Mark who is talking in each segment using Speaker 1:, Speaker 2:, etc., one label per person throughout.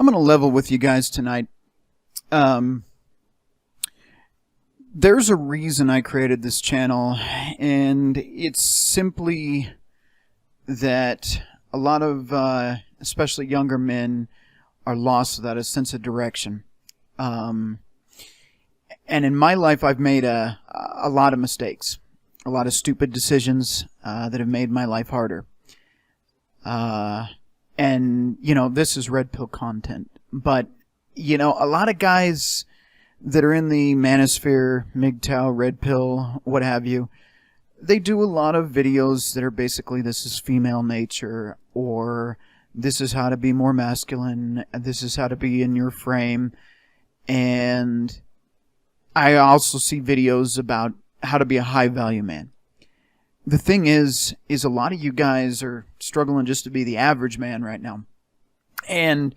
Speaker 1: I'm going to level with you guys tonight. There's a reason I created this channel, and it's simply that a lot of, especially younger men, are lost without a sense of direction. And in my life, I've made a lot of mistakes, a lot of stupid decisions that have made my life harder. And, you know, this is red pill content. But, you know, a lot of guys that are in the manosphere, MGTOW, red pill, what have you, they do a lot of videos that are basically, this is female nature, or this is how to be more masculine, this is how to be in your frame. And I also see videos about how to be a high value man. The thing is a lot of you guys are struggling just to be the average man right now. And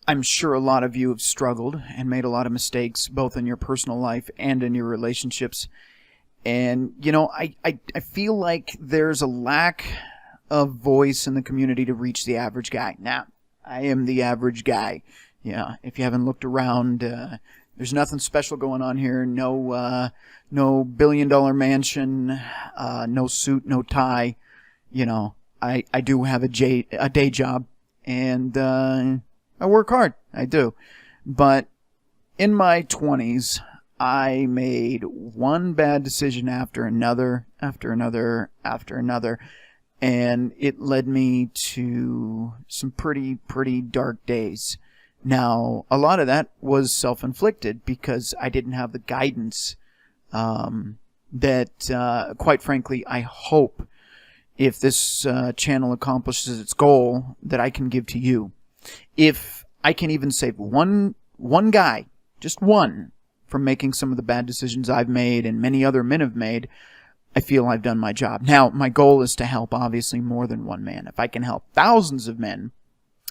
Speaker 1: I'm sure a lot of you have struggled and made a lot of mistakes, both in your personal life and in your relationships. And, you know, I feel like there's a lack of voice in the community to reach the average guy. Now, I am the average guy. Yeah, if you haven't looked around, there's nothing special going on here. No billion-dollar mansion, no suit, no tie. You know, I do have a day job, and I work hard. I do. But in my 20s, I made one bad decision after another, and it led me to some pretty dark days. Now, a lot of that was self-inflicted because I didn't have the guidance that, quite frankly, I hope if this channel accomplishes its goal, that I can give to you. If I can even save one guy, just one, from making some of the bad decisions I've made and many other men have made, I feel I've done my job. Now, my goal is to help, obviously, more than one man. If I can help thousands of men,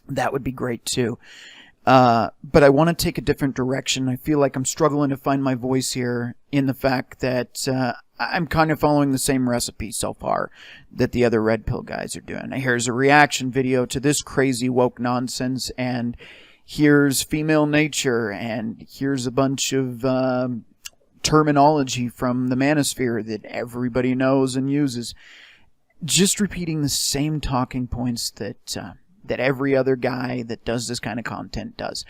Speaker 1: that would be great, too. But I want to take a different direction. I feel like I'm struggling to find my voice here in the fact that I'm kind of following the same recipe so far that the other red pill guys are doing. Here's a reaction video to this crazy woke nonsense, and here's female nature, and here's a bunch of terminology from the manosphere that everybody knows and uses. Just repeating the same talking points that every other guy that does this kind of content does.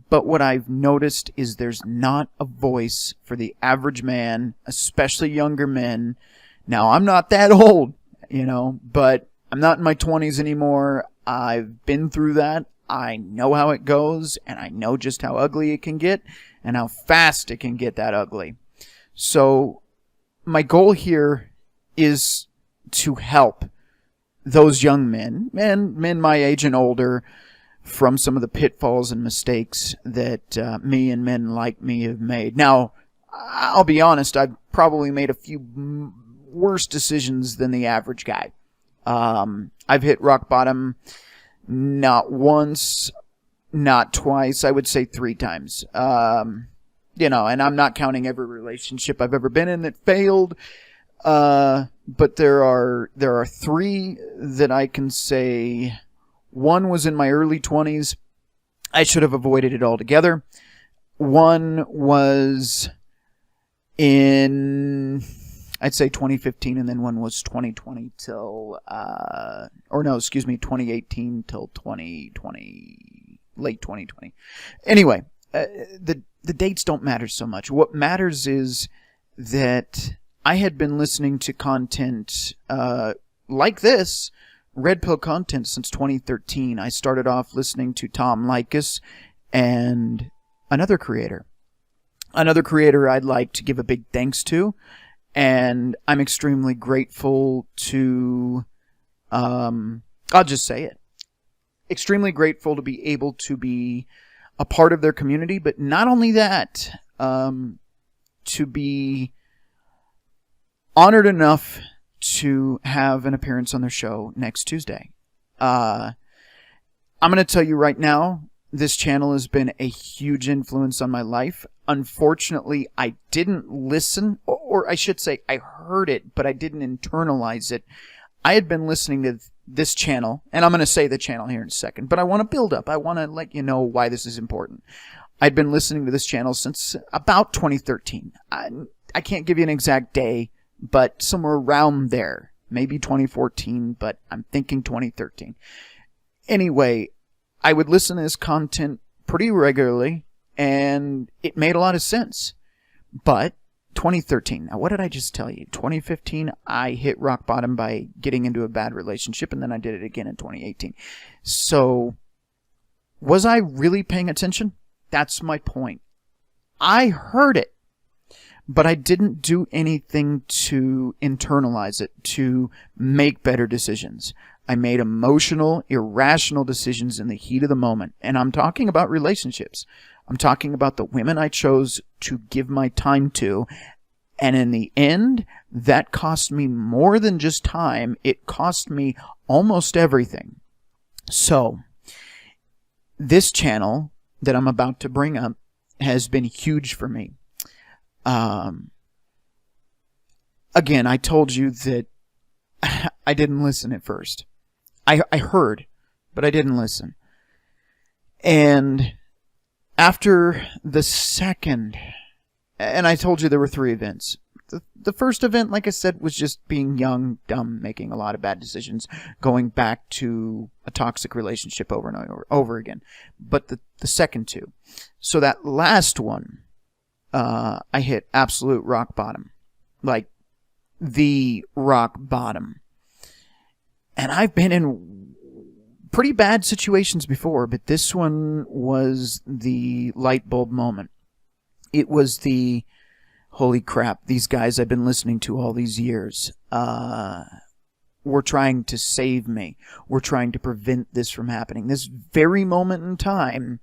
Speaker 1: But what I've noticed is there's not a voice for the average man, especially younger men. Now, I'm not that old, you know, but I'm not in my 20s anymore. I've been through that. I know how it goes, and I know just how ugly it can get and how fast it can get that ugly. So my goal here is to help those young men my age and older, from some of the pitfalls and mistakes that me and men like me have made. Now, I'll be honest, I've probably made a few worse decisions than the average guy. I've hit rock bottom not once, not twice, I would say 3 times. You know, and I'm not counting every relationship I've ever been in that failed. But there are 3 that I can say. One was in my early 20s. I should have avoided it altogether. One was in, I'd say 2015, and then one was 2020 till, 2018 till 2020, late 2020. Anyway, the dates don't matter so much. What matters is that I had been listening to content like this, red pill content, since 2013. I started off listening to Tom Likas and another creator I'd like to give a big thanks to, and I'm extremely grateful to, I'll just say it, extremely grateful to be able to be a part of their community, but not only that, to be honored enough to have an appearance on their show next Tuesday. I'm going to tell you right now, this channel has been a huge influence on my life. Unfortunately, I didn't listen, or I should say I heard it, but I didn't internalize it. I had been listening to this channel, and I'm going to say the channel here in a second, but I want to build up. I want to let you know why this is important. I'd been listening to this channel since about 2013. I can't give you an exact day, but somewhere around there. Maybe 2014, but I'm thinking 2013. Anyway, I would listen to this content pretty regularly, and it made a lot of sense. But 2013, now what did I just tell you? 2015, I hit rock bottom by getting into a bad relationship, and then I did it again in 2018. So, was I really paying attention? That's my point. I heard it, but I didn't do anything to internalize it, to make better decisions. I made emotional, irrational decisions in the heat of the moment. And I'm talking about relationships. I'm talking about the women I chose to give my time to. And in the end, that cost me more than just time. It cost me almost everything. So, this channel that I'm about to bring up has been huge for me. Again, I told you that I didn't listen at first. I heard, but I didn't listen. And after the second, and I told you there were 3 events. The first event, like I said, was just being young, dumb, making a lot of bad decisions, going back to a toxic relationship over and over again. But the second 2. So that last one, I hit absolute rock bottom. Like, the rock bottom. And I've been in pretty bad situations before, but this one was the light bulb moment. It was the, holy crap, these guys I've been listening to all these years were trying to save me. We're trying to prevent this from happening. This very moment in time,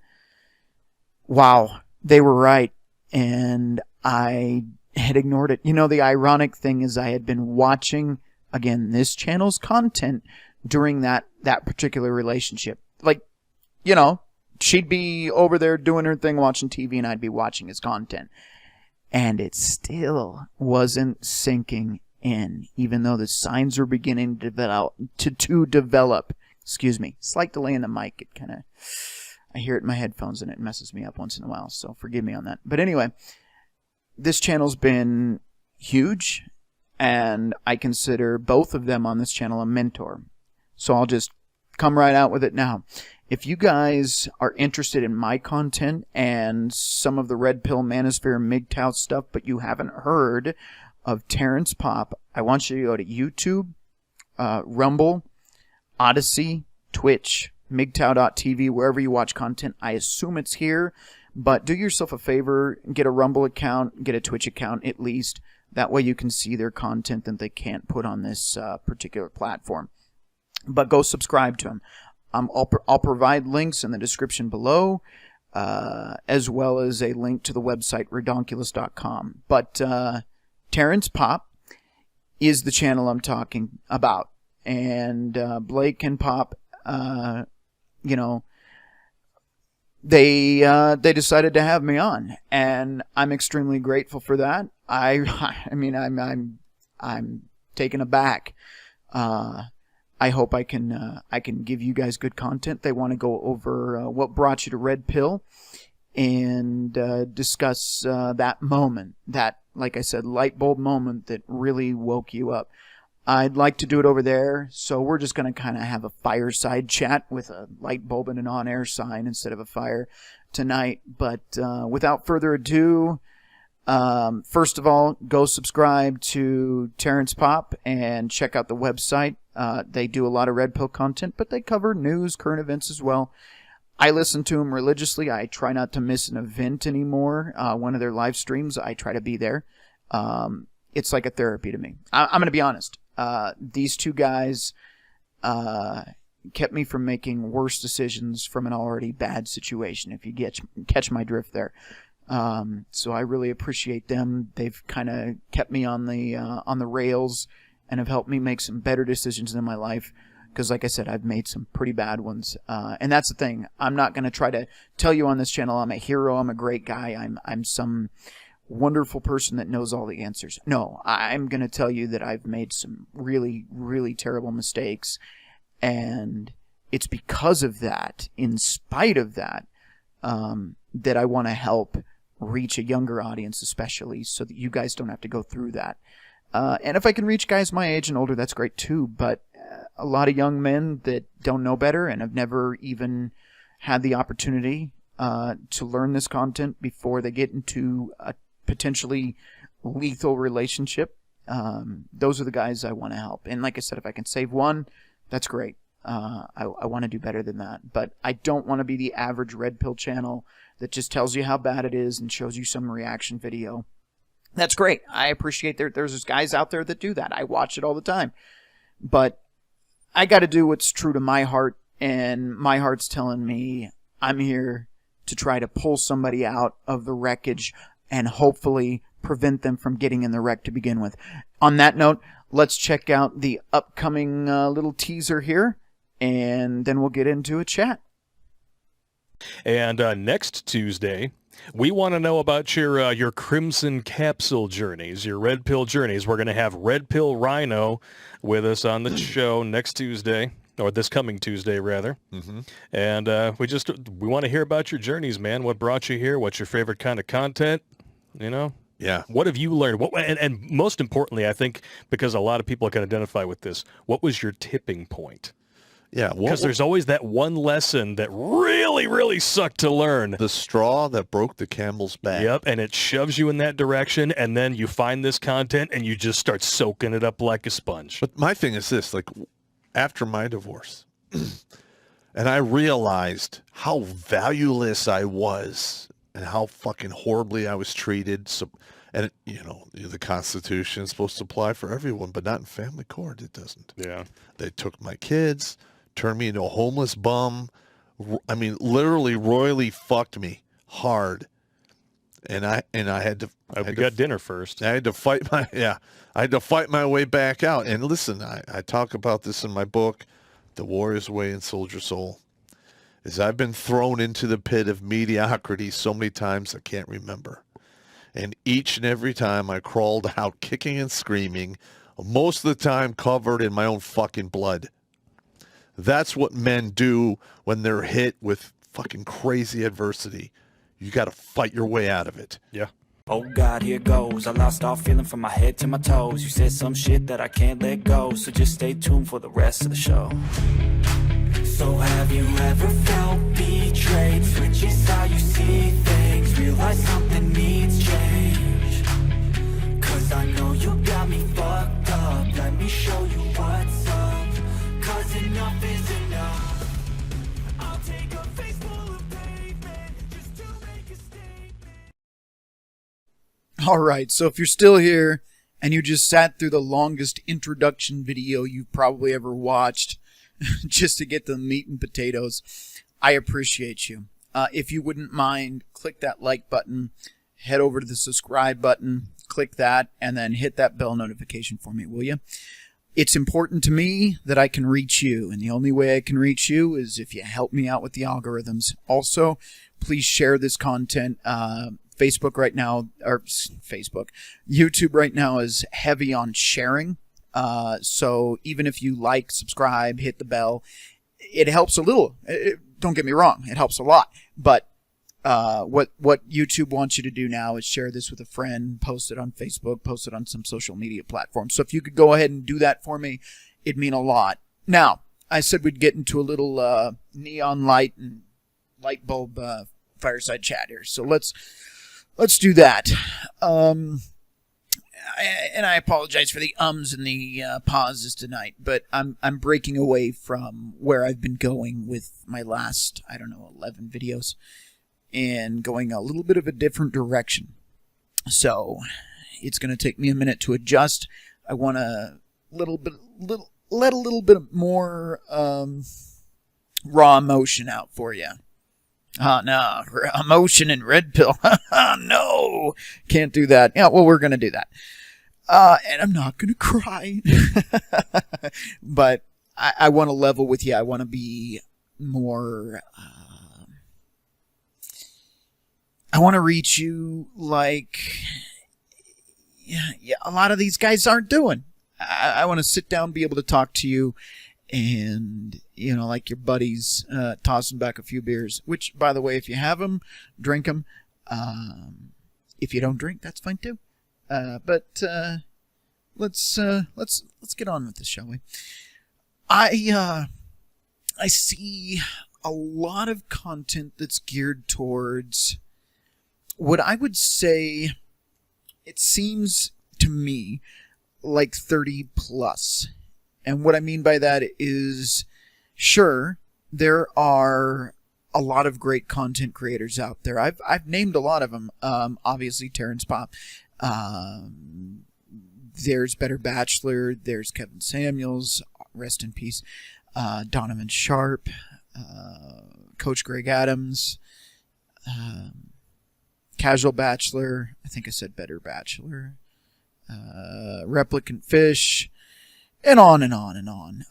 Speaker 1: wow, they were right. And I had ignored it. You know, the ironic thing is I had been watching, again, this channel's content during that particular relationship. Like, you know, she'd be over there doing her thing watching TV and I'd be watching his content. And it still wasn't sinking in, even though the signs were beginning to develop. Excuse me. Slight delay in the mic. It kind of, I hear it in my headphones and it messes me up once in a while, so forgive me on that. But anyway, this channel's been huge, and I consider both of them on this channel a mentor. So I'll just come right out with it now. If you guys are interested in my content and some of the Red Pill, Manosphere, MGTOW stuff, but you haven't heard of Terrence Popp, I want you to go to YouTube, Rumble, Odyssey, Twitch, MGTOW.tv, wherever you watch content. I assume it's here. But do yourself a favor, get a Rumble account, get a Twitch account at least. That way you can see their content that they can't put on this particular platform. But go subscribe to them. I'll provide links in the description below, as well as a link to the website, redonkulous.com. But Terrence Popp is the channel I'm talking about. And Blake and Popp, you know, they decided to have me on, and I'm extremely grateful for that. I mean, I'm taken aback. I hope I can give you guys good content. They want to go over what brought you to Red Pill and discuss that moment, that, like I said, light bulb moment that really woke you up. I'd like to do it over there, so we're just going to kind of have a fireside chat with a light bulb and an on-air sign instead of a fire tonight. But without further ado, first of all, go subscribe to Terrence Popp and check out the website. They do a lot of Red Pill content, but they cover news, current events as well. I listen to them religiously. I try not to miss an event anymore. One of their live streams, I try to be there. It's like a therapy to me. I'm going to be honest. These 2 guys kept me from making worse decisions from an already bad situation, if you catch my drift there. So I really appreciate them. They've kind of kept me on the rails and have helped me make some better decisions in my life. Because like I said, I've made some pretty bad ones. And that's the thing. I'm not going to try to tell you on this channel I'm a hero, I'm a great guy, I'm some wonderful person that knows all the answers. No, I'm going to tell you that I've made some really, really terrible mistakes. And it's because of that, in spite of that, that I want to help reach a younger audience, especially, so that you guys don't have to go through that. And if I can reach guys my age and older, that's great too. But a lot of young men that don't know better and have never even had the opportunity to learn this content before they get into a potentially lethal relationship, those are the guys I want to help. And like I said, if I can save one, that's great. I want to do better than that. But I don't want to be the average Red Pill channel that just tells you how bad it is and shows you some reaction video. That's great. I appreciate there's guys out there that do that. I watch it all the time. But I got to do what's true to my heart, and my heart's telling me I'm here to try to pull somebody out of the wreckage and hopefully prevent them from getting in the wreck to begin with. On that note, let's check out the upcoming little teaser here, and then we'll get into a chat.
Speaker 2: And next Tuesday, we want to know about your Crimson Capsule journeys, your Red Pill journeys. We're going to have Red Pill Rhino with us on the show next Tuesday, or this coming Tuesday, rather. Mm-hmm. And we want to hear about your journeys, man. What brought you here? What's your favorite kind of content? You know?
Speaker 3: Yeah.
Speaker 2: What have you learned? And most importantly, I think, because a lot of people can identify with this, what was your tipping point?
Speaker 3: Yeah.
Speaker 2: Because there's always that one lesson that really, really sucked to learn.
Speaker 3: The straw that broke the camel's back.
Speaker 2: Yep, and it shoves you in that direction, and then you find this content, and you just start soaking it up like a sponge.
Speaker 3: But my thing is this, like, after my divorce, and I realized how valueless I was and how fucking horribly I was treated. So, and, you know, the Constitution is supposed to apply for everyone, but not in family court. It doesn't.
Speaker 2: Yeah.
Speaker 3: They took my kids, turned me into a homeless bum. I mean, literally royally fucked me hard. And I had to.
Speaker 2: We got dinner first.
Speaker 3: I had to fight my way back out. And listen, I talk about this in my book, The Warrior's Way and Soldier Soul. Is I've been thrown into the pit of mediocrity so many times I can't remember. And each and every time I crawled out kicking and screaming, most of the time covered in my own fucking blood. That's what men do when they're hit with fucking crazy adversity. You got to fight your way out of it.
Speaker 2: Yeah.
Speaker 4: Oh God, here goes. I lost all feeling from my head to my toes. You said some shit that I can't let go, so just stay tuned for the rest of the show. So have you ever felt betrayed? Switches how you see things. Realize something needs change. Cause I know you got me fucked up. Let me show you what's up. Cause enough is enough. I'll take a face full of pavement just to make a statement.
Speaker 1: All right, so if you're still here and you just sat through the longest introduction video you've probably ever watched just to get the meat and potatoes, I appreciate you. If you wouldn't mind, click that like button, head over to the subscribe button, click that, and then hit that bell notification for me, will you? It's important to me that I can reach you, and the only way I can reach you is if you help me out with the algorithms. Also, please share this content. YouTube right now is heavy on sharing. So even if you like, subscribe, hit the bell, it helps a little. Don't get me wrong, it helps a lot. But what YouTube wants you to do now is share this with a friend, post it on Facebook, post it on some social media platform. So if you could go ahead and do that for me, it'd mean a lot. Now, I said we'd get into a little neon light and light bulb fireside chat here. So let's do that. And I apologize for the ums and the pauses tonight, but I'm breaking away from where I've been going with my last, 11 videos, and going a little bit of a different direction. So it's going to take me a minute to adjust. I want let a little bit more raw emotion out for you. Oh, no, emotion and Red Pill. No, can't do that. Yeah, well, we're going to do that. And I'm not going to cry. But I want to level with you. I want to be more... I want to reach you like a lot of these guys aren't doing. I want to sit down, be able to talk to you, and, like your buddies tossing back a few beers, which, by the way, if you have them, drink them. If you don't drink, that's fine too. But let's get on with this, shall we? I see a lot of content that's geared towards what I would say, it seems to me like 30 plus. And what I mean by that is, sure, there are a lot of great content creators out there. I've named a lot of them. Obviously, Terrence Popp. There's Better Bachelor. There's Kevin Samuels. Rest in peace. Donovan Sharp. Coach Greg Adams. Casual Bachelor. I think I said Better Bachelor. Replicant Fish. And on and on and on.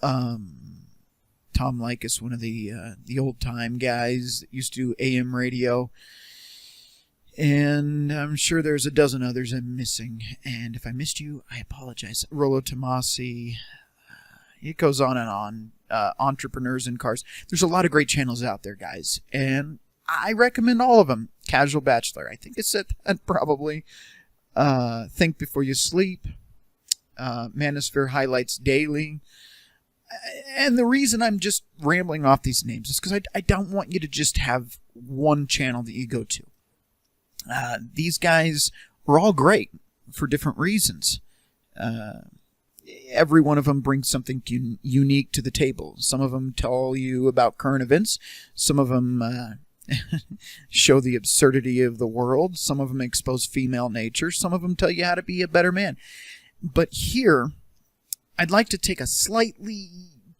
Speaker 1: Tom Likas, one of the old time guys that used to do AM radio. And I'm sure there's a dozen others I'm missing. And if I missed you, I apologize. Rollo Tomasi. It goes on and on. Entrepreneurs in Cars. There's a lot of great channels out there, guys. And I recommend all of them. Casual Bachelor. I think I said that probably. Think Before You Sleep. Manosphere Highlights Daily. And the reason I'm just rambling off these names is because I don't want you to just have one channel that you go to. These guys are all great for different reasons. Every one of them brings something unique to the table. Some of them tell you about current events. Some of them show the absurdity of the world. Some of them expose female nature. Some of them tell you how to be a better man. But here, I'd like to take a slightly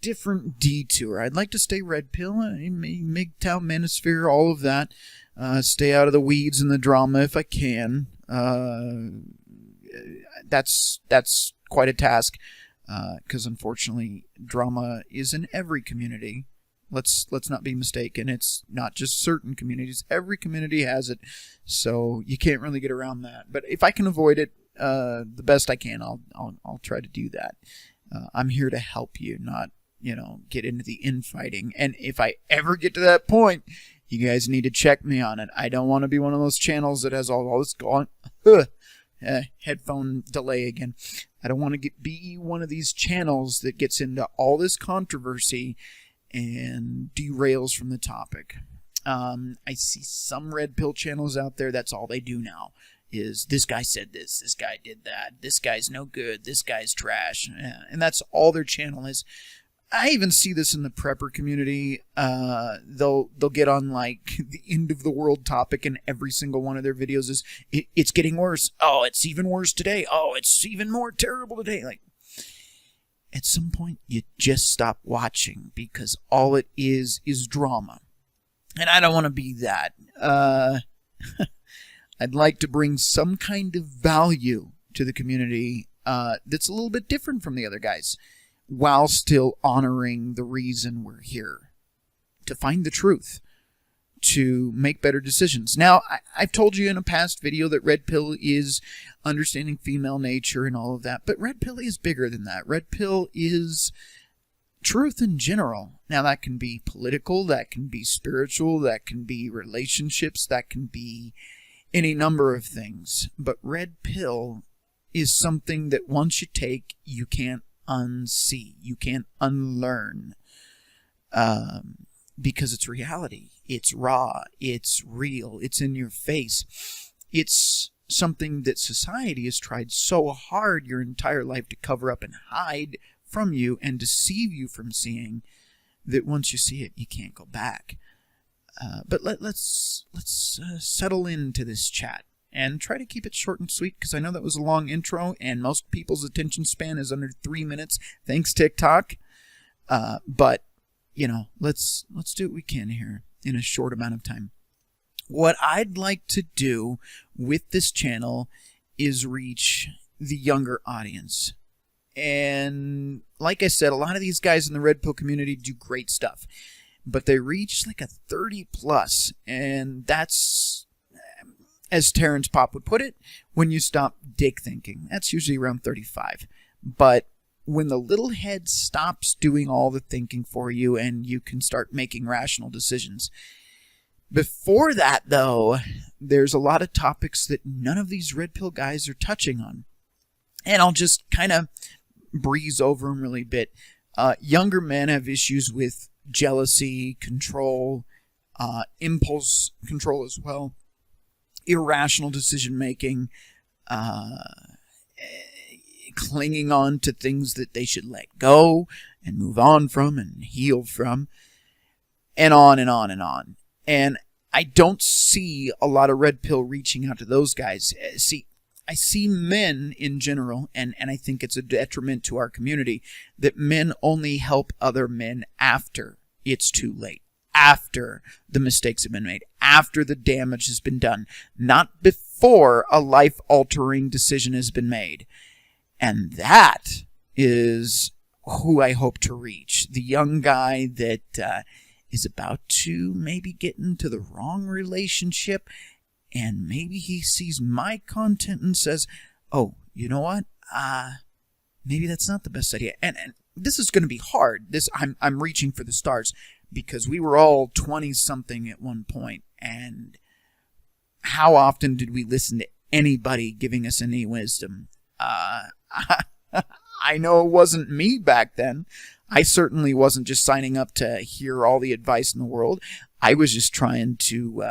Speaker 1: different detour. I'd like to stay red pill, MGTOW, Manosphere, all of that. Stay out of the weeds and the drama if I can. That's quite a task, because unfortunately, drama is in every community. Let's not be mistaken. It's not just certain communities. Every community has it, so you can't really get around that. But if I can avoid it, the best I can, I'll try to do that. I'm here to help you, not get into the infighting. And if I ever get to that point, you guys need to check me on it. I don't want to be one of those channels that has all this going. Headphone delay again. I don't want to be one of these channels that gets into all this controversy and derails from the topic. I see some red pill channels out there. That's all they do now. Is this guy said this guy did that, this guy's no good, this guy's trash, and that's all their channel is. I even see this in the prepper community. They'll get on like the end of the world topic, and every single one of their videos is it's getting worse. Oh, it's even worse today. Oh, it's even more terrible today. Like, at some point you just stop watching, because all it is drama, and I don't want to be that. I'd like to bring some kind of value to the community that's a little bit different from the other guys, while still honoring the reason we're here, to find the truth, to make better decisions. Now, I've told you in a past video that red pill is understanding female nature and all of that, but red pill is bigger than that. Red pill is truth in general. Now, that can be political, that can be spiritual, that can be relationships, that can be any number of things. But red pill is something that once you take, you can't unsee. You can't unlearn. Because it's reality. It's raw. It's real. It's in your face. It's something that society has tried so hard your entire life to cover up and hide from you and deceive you from seeing, that once you see it, you can't go back. But let's settle into this chat and try to keep it short and sweet, because I know that was a long intro and most people's attention span is under 3 minutes. Thanks, TikTok. But let's do what we can here in a short amount of time. What I'd like to do with this channel is reach the younger audience. And like I said, a lot of these guys in the red pill community do great stuff, but they reach like a 30 plus, and that's, as Terrence Popp would put it, when you stop dick thinking. That's usually around 35. But when the little head stops doing all the thinking for you and you can start making rational decisions. Before that, though, there's a lot of topics that none of these red pill guys are touching on. And I'll just kind of breeze over them really bit. Younger men have issues with jealousy, control, impulse control as well, irrational decision making, clinging on to things that they should let go and move on from and heal from, and on and on and on. And I don't see a lot of red pill reaching out to those guys. I see men in general, and I think it's a detriment to our community, that men only help other men after it's too late, after the mistakes have been made, after the damage has been done, not before a life-altering decision has been made. And that is who I hope to reach. The young guy that is about to maybe get into the wrong relationship, and maybe he sees my content and says, oh, you know what? Maybe that's not the best idea. And this is going to be hard. I'm reaching for the stars, because we were all 20-something at one point, and how often did we listen to anybody giving us any wisdom? I know it wasn't me back then. I certainly wasn't just signing up to hear all the advice in the world. I was just trying to,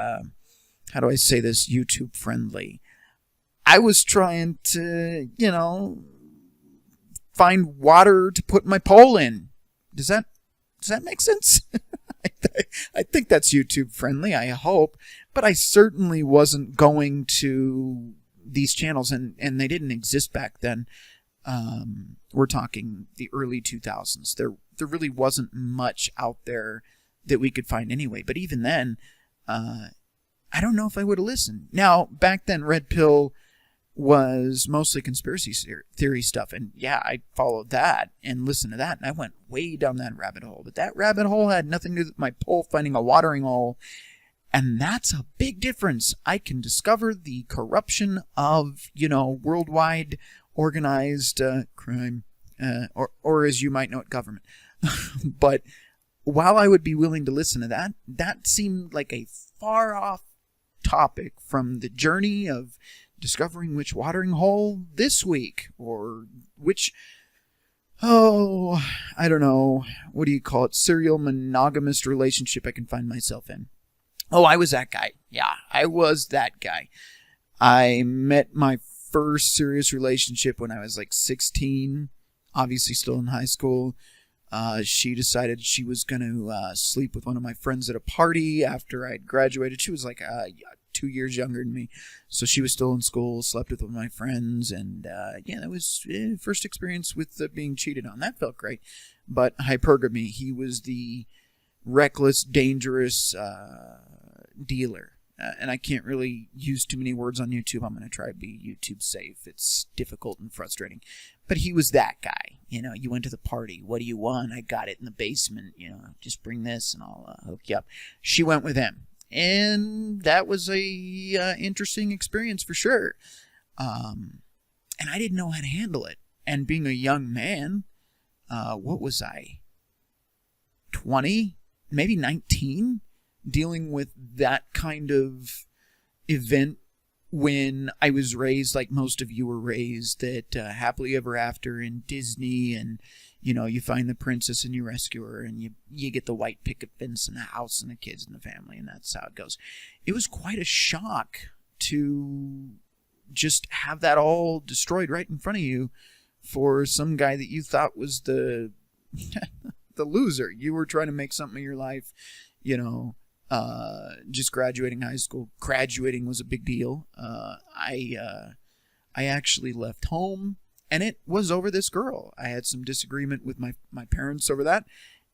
Speaker 1: how do I say this, YouTube friendly? I was trying to, find water to put my pole in. Does that make sense? I think that's YouTube friendly, I hope. But I certainly wasn't going to these channels, and they didn't exist back then. We're talking the early 2000s. There really wasn't much out there that we could find anyway. But even then, I don't know if I would have listened. Now, back then, Red Pill was mostly conspiracy theory stuff. And yeah, I followed that and listened to that. And I went way down that rabbit hole. But that rabbit hole had nothing to do with my pole finding a watering hole. And that's a big difference. I can discover the corruption of, worldwide organized crime, or as you might know it, government. But while I would be willing to listen to that, that seemed like a far off topic from the journey of discovering which watering hole this week, or which, I don't know, what do you call it, serial monogamous relationship I can find myself in. Oh, I was that guy. Yeah, I was that guy. I met my first serious relationship when I was like 16, obviously still in high school. She decided she was going to sleep with one of my friends at a party after I'd graduated. She was like 2 years younger than me, so she was still in school, slept with one of my friends, and that was first experience with being cheated on. That felt great. But hypergamy, he was the reckless, dangerous dealer. And I can't really use too many words on YouTube. I'm going to try to be YouTube safe. It's difficult and frustrating. But he was that guy. You went to the party. What do you want? I got it in the basement. Just bring this and I'll hook you up. She went with him. And that was a interesting experience for sure. And I didn't know how to handle it. And being a young man, what was I? 20? Maybe 19? Dealing with that kind of event when I was raised like most of you were raised, that happily ever after in Disney, and you find the princess and you rescue her, and you get the white picket fence and the house and the kids and the family, and that's how it goes. It was quite a shock to just have that all destroyed right in front of you for some guy that you thought was the the loser. You were trying to make something of your life, just graduating high school. Graduating was a big deal. I actually left home, and it was over this girl. I had some disagreement with my parents over that,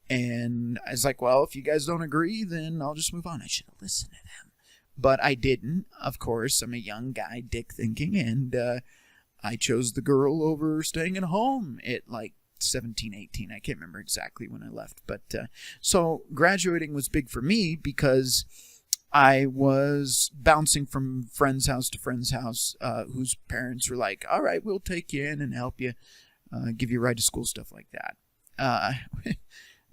Speaker 1: and I was like, well, if you guys don't agree, then I'll just move on. I should have listened to them, but I didn't. Of course, I'm a young guy, dick thinking, and I chose the girl over staying at home at like 17, 18. I can't remember exactly when I left. But so graduating was big for me because I was bouncing from friend's house to friend's house, whose parents were like, all right, we'll take you in and help you give you a ride to school, stuff like that.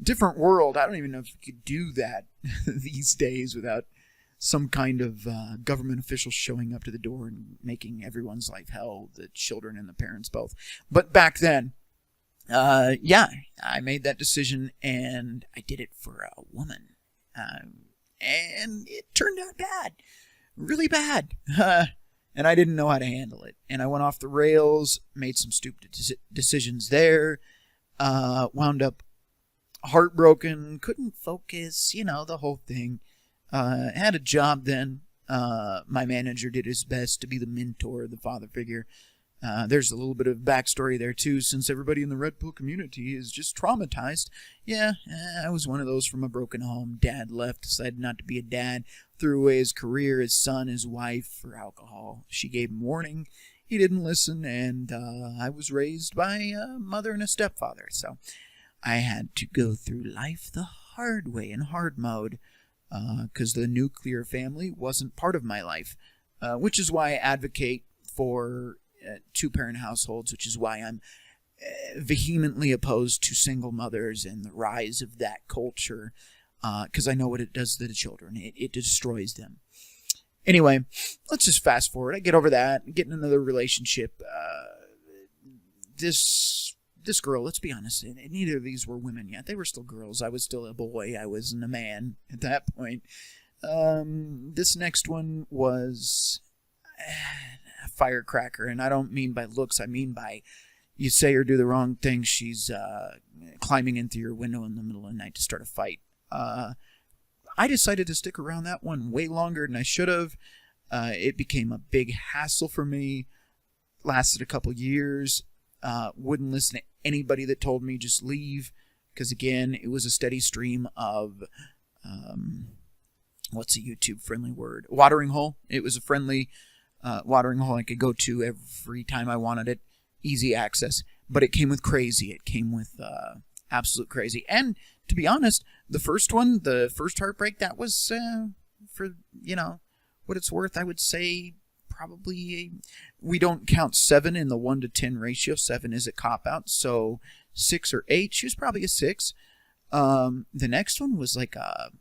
Speaker 1: Different world. I don't even know if you could do that these days without some kind of government official showing up to the door and making everyone's life hell, the children and the parents both. But back then, yeah, I made that decision, and I did it for a woman. And it turned out bad. Really bad. And I didn't know how to handle it. And I went off the rails, made some stupid decisions there, wound up heartbroken, couldn't focus, the whole thing. Had a job then. My manager did his best to be the mentor, the father figure. There's a little bit of backstory there too, since everybody in the Red Pill community is just traumatized. Yeah, I was one of those from a broken home. Dad left, decided not to be a dad, threw away his career, his son, his wife for alcohol. She gave him warning. He didn't listen, and I was raised by a mother and a stepfather. So I had to go through life the hard way, in hard mode, because the nuclear family wasn't part of my life, which is why I advocate for two-parent households, which is why I'm vehemently opposed to single mothers and the rise of that culture, because I know what it does to the children. It destroys them. Anyway, let's just fast forward. I get over that, get in another relationship. This girl, let's be honest, neither of these were women yet. They were still girls. I was still a boy. I wasn't a man at that point. This next one was a firecracker, and I don't mean by looks. I mean by you say or do the wrong thing, she's climbing in through your window in the middle of the night to start a fight. I decided to stick around that one way longer than I should have. It became a big hassle for me. Lasted a couple years. Wouldn't listen to anybody that told me just leave, because again, it was a steady stream of what's a YouTube friendly word? Watering hole. It was a friendly watering hole I could go to every time I wanted it. Easy access. But it came with crazy. It came with absolute crazy. And to be honest, the first one, the first heartbreak, that was for, what it's worth, I would say probably, we don't count 7 in the 1 to 10 ratio. 7 is a cop-out, so 6 or 8. She was probably a 6. The next one was like a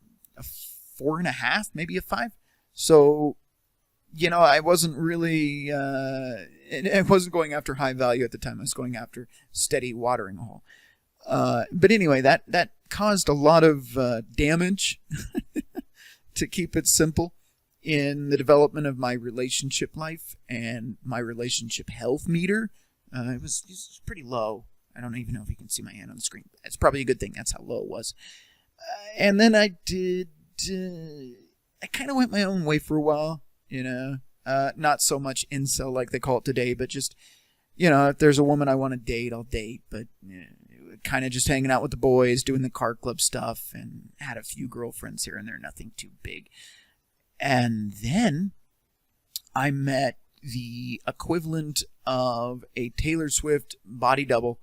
Speaker 1: 4.5, maybe a 5. So, I wasn't really, I wasn't going after high value at the time. I was going after steady watering hole. But anyway, that caused a lot of damage, to keep it simple, in the development of my relationship life and my relationship health meter. It was pretty low. I don't even know if you can see my hand on the screen. It's probably a good thing. That's how low it was. And then I kind of went my own way for a while, not so much incel like they call it today, but just, if there's a woman I want to date, I'll date, but kind of just hanging out with the boys, doing the car club stuff, and had a few girlfriends here and there, nothing too big. And then I met the equivalent of a Taylor Swift body double.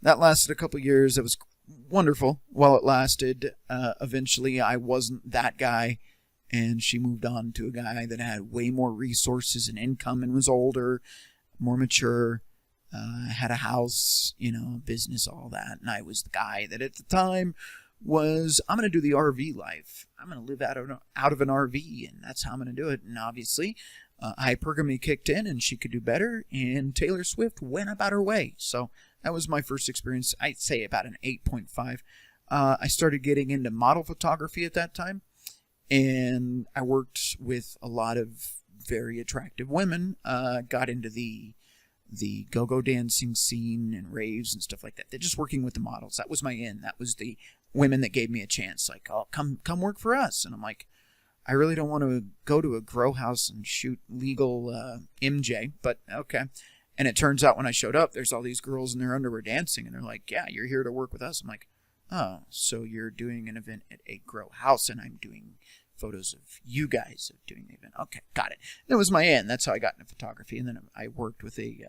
Speaker 1: That lasted a couple years. It was wonderful while it lasted. Eventually, I wasn't that guy, and she moved on to a guy that had way more resources and income and was older, more mature, had a house, business, all that. And I was the guy that at the time was, I'm going to do the RV life. I'm going to live out of an RV, and that's how I'm going to do it. And obviously, hypergamy kicked in, and she could do better, and Taylor Swift went about her way. So that was my first experience. I'd say about an 8.5. I started getting into model photography at that time, and I worked with a lot of very attractive women. Got into the go-go dancing scene and raves and stuff like that. They're just working with the models. That was my in. That was the women that gave me a chance. Like, oh, come work for us. And I'm like, I really don't want to go to a grow house and shoot legal MJ, but okay. And it turns out when I showed up, there's all these girls in their underwear dancing, and they're like, yeah, you're here to work with us. I'm like, oh, so you're doing an event at a grow house, and I'm doing photos of you guys doing the event. Okay, got it. That was my end. That's how I got into photography. And then I worked with a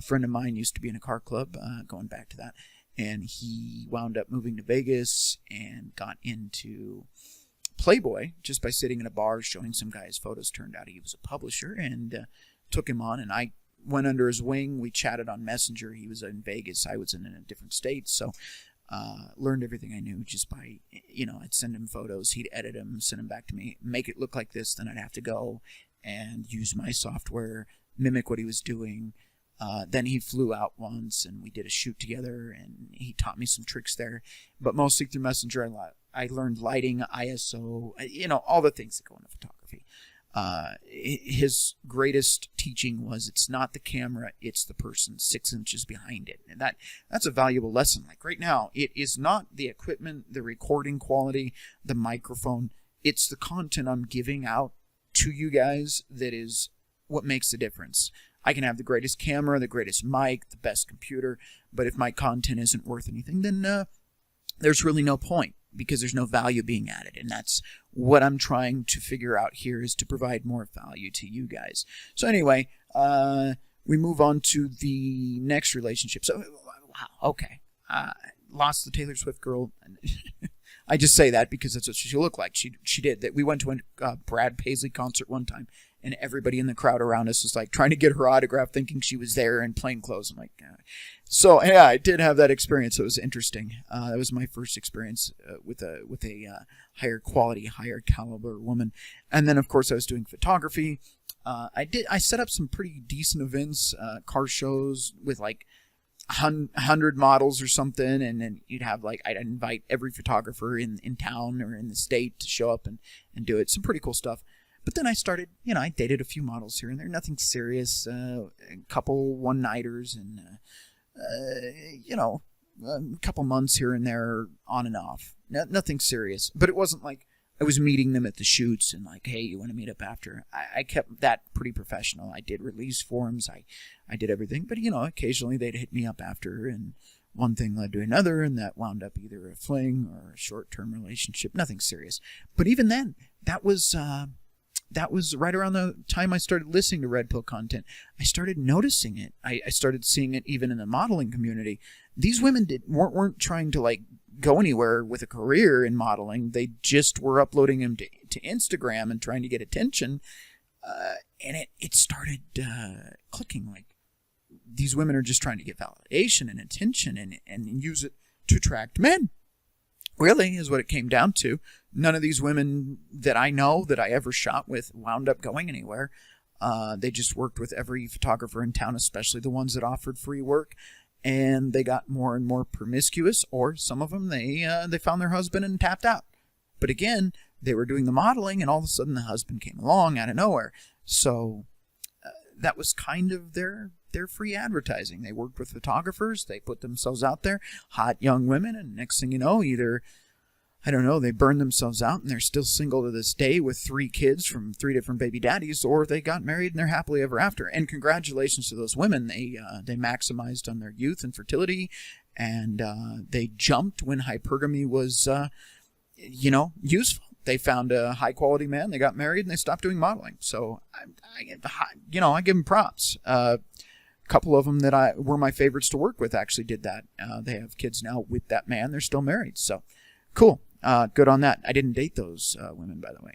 Speaker 1: friend of mine, used to be in a car club, going back to that. And he wound up moving to Vegas and got into Playboy just by sitting in a bar showing some guys photos. Turned out he was a publisher, and took him on. And I went under his wing. We chatted on Messenger. He was in Vegas. I was in a different state. So learned everything I knew just by, I'd send him photos. He'd edit them, send them back to me, make it look like this. Then I'd have to go and use my software, mimic what he was doing. Then he flew out once and we did a shoot together and he taught me some tricks there. But mostly through Messenger, I learned lighting, ISO, all the things that go into photography. His greatest teaching was it's not the camera, it's the person 6 inches behind it. And that's a valuable lesson. Like right now, it is not the equipment, the recording quality, the microphone. It's the content I'm giving out to you guys that is what makes the difference. I can have the greatest camera, the greatest mic, the best computer, but if my content isn't worth anything, then there's really no point because there's no value being added. And that's what I'm trying to figure out here is to provide more value to you guys. So anyway, we move on to the next relationship. So, wow, okay. Lost the Taylor Swift girl. I just say that because that's what she looked like. She did that. We went to a Brad Paisley concert one time, and everybody in the crowd around us was like trying to get her autograph, thinking she was there in plain clothes. I'm like, so yeah, I did have that experience. It was interesting. That was my first experience with a higher quality, higher caliber woman. And then of course I was doing photography. I set up some pretty decent events, car shows with like 100 models or something, and then you'd have I'd invite every photographer in town or in the state to show up and do it. Some pretty cool stuff. But then I started, I dated a few models here and there, nothing serious, a couple one-nighters and, a couple months here and there on and off. Nothing serious. But it wasn't like I was meeting them at the shoots and like, hey, you want to meet up after? I kept that pretty professional. I did release forms. I did everything. But, occasionally they'd hit me up after and one thing led to another and that wound up either a fling or a short-term relationship. Nothing serious. But even then, that was right around the time I started listening to Red Pill content. I started noticing it. I started seeing it even in the modeling community. These women weren't trying to go anywhere with a career in modeling. They just were uploading them to Instagram and trying to get attention. And it started clicking. Like these women are just trying to get validation and attention and use it to attract men. Really is what it came down to. None of these women that I know that I ever shot with wound up going anywhere. They just worked with every photographer in town, especially the ones that offered free work. And they got more and more promiscuous, or some of them, they found their husband and tapped out. But again, they were doing the modeling, and all of a sudden the husband came along out of nowhere. So that was kind of their free advertising. They worked with photographers. They put themselves out there, hot young women, and next thing you know, either, I don't know, they burned themselves out and they're still single to this day with 3 kids from 3 different baby daddies, or they got married and they're happily ever after. And congratulations to those women. They maximized on their youth and fertility, and they jumped when hypergamy was, useful. They found a high-quality man, they got married, and they stopped doing modeling. So, I give them props. A couple of them that were my favorites to work with actually did that. They have kids now with that man. They're still married. So, cool. Good on that. I didn't date those women, by the way.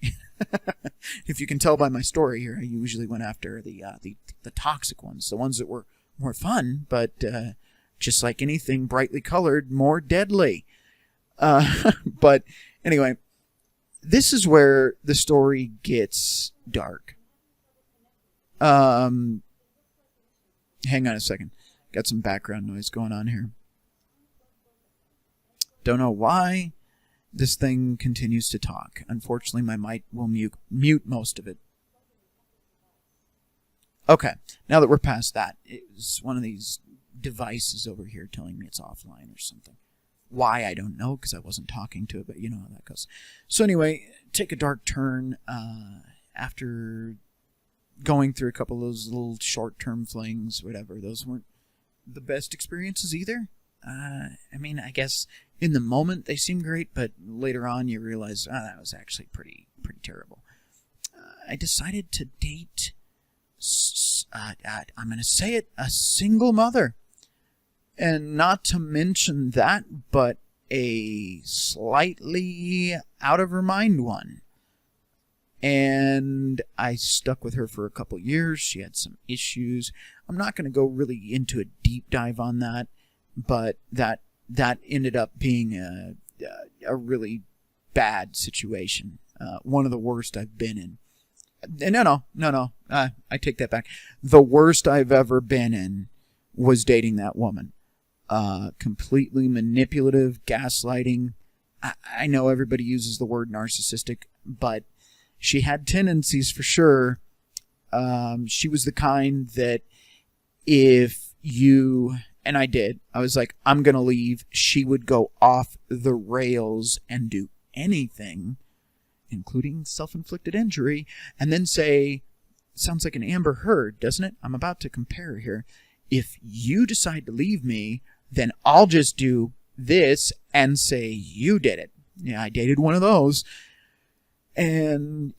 Speaker 1: If you can tell by my story here, I usually went after the toxic ones, the ones that were more fun, but just like anything brightly colored, more deadly. But anyway, this is where the story gets dark. Hang on a second. Got some background noise going on here. Don't know why this thing continues to talk. Unfortunately, my mic will mute most of it. Okay, now that we're past that, it was one of these devices over here telling me it's offline or something. Why, I don't know, because I wasn't talking to it, but you know how that goes. So anyway, take a dark turn after going through a couple of those little short-term flings, whatever. Those weren't the best experiences either. I guess in the moment they seem great, but later on you realize, that was actually pretty terrible. I decided to date, I'm going to say it, a single mother. And not to mention that, but a slightly out of her mind one. And I stuck with her for a couple years. She had some issues. I'm not going to go really into a deep dive on that, but that ended up being a really bad situation. One of the worst I've been in. No. I take that back. The worst I've ever been in was dating that woman. Completely manipulative, gaslighting. I know everybody uses the word narcissistic, but she had tendencies for sure. She was the kind that if you, and I was like, I'm going to leave. She would go off the rails and do anything, including self-inflicted injury, and then say, sounds like an Amber Heard, doesn't it? I'm about to compare here. If you decide to leave me, then I'll just do this and say you did it. Yeah, I dated one of those. And,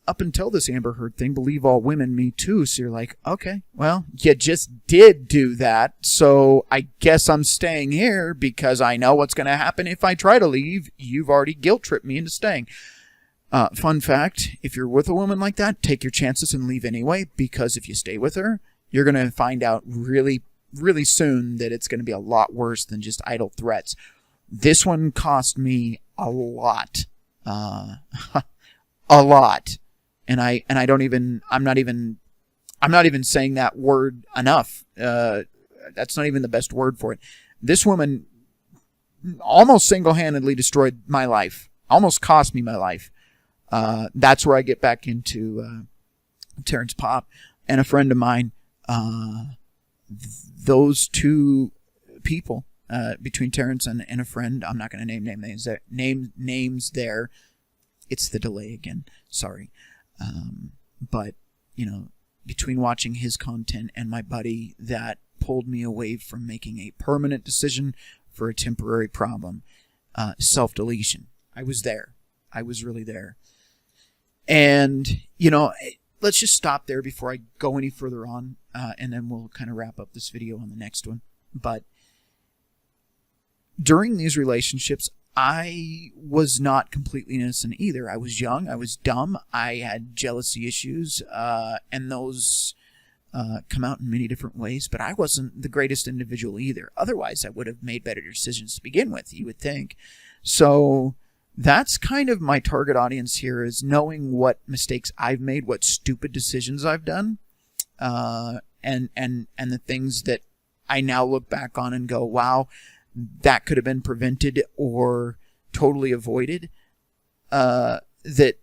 Speaker 1: up until this Amber Heard thing, believe all women, me too. So you're like, okay, well, you just did do that. So I guess I'm staying here because I know what's going to happen if I try to leave. You've already guilt tripped me into staying. Fun fact, if you're with a woman like that, take your chances and leave anyway, because if you stay with her, you're going to find out really, really soon that it's going to be a lot worse than just idle threats. This one cost me a lot. A lot. And I'm not even saying that word enough. That's not even the best word for it. This woman almost single-handedly destroyed my life. Almost cost me my life. That's where I get back into Terrence Popp and a friend of mine. Those two people, between Terrence and a friend, I'm not going to name names there. It's the delay again. Sorry. But, between watching his content and my buddy, that pulled me away from making a permanent decision for a temporary problem. Self-deletion. I was there. I was really there. And, let's just stop there before I go any further on, and then we'll kind of wrap up this video on the next one. But during these relationships, I was not completely innocent either. I was young. I was dumb. I had jealousy issues, and those come out in many different ways. But I wasn't the greatest individual either. Otherwise, I would have made better decisions to begin with, you would think. So that's kind of my target audience here, is knowing what mistakes I've made, what stupid decisions I've done, and the things that I now look back on and go, wow, that could have been prevented or totally avoided. That,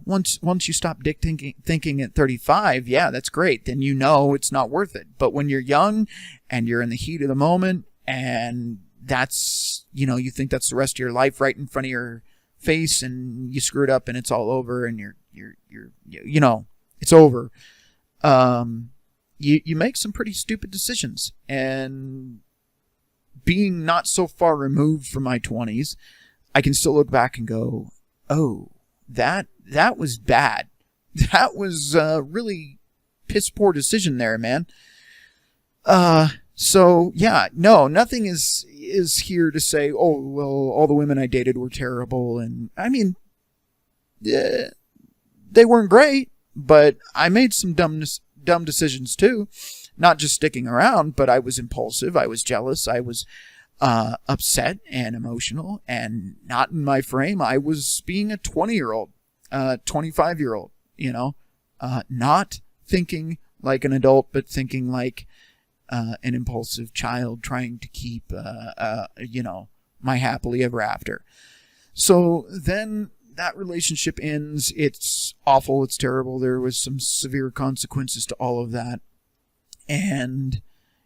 Speaker 1: once you stop thinking at 35, yeah, that's great. Then it's not worth it. But when you're young and you're in the heat of the moment, and that's, you think that's the rest of your life right in front of your face, and you screw it up and it's all over, and it's over. You make some pretty stupid decisions. And being not so far removed from my 20s, I can still look back and go, oh, that was bad. That was a really piss poor decision there, man. So yeah, no, nothing is here to say, oh, well, all the women I dated were terrible. And I mean, they weren't great, but I made some dumb decisions too. Not just sticking around, but I was impulsive. I was jealous. I was upset and emotional and not in my frame. I was being a 20-year-old, 25-year-old, not thinking like an adult, but thinking like an impulsive child trying to keep, my happily ever after. So then that relationship ends. It's awful. It's terrible. There was some severe consequences to all of that. And,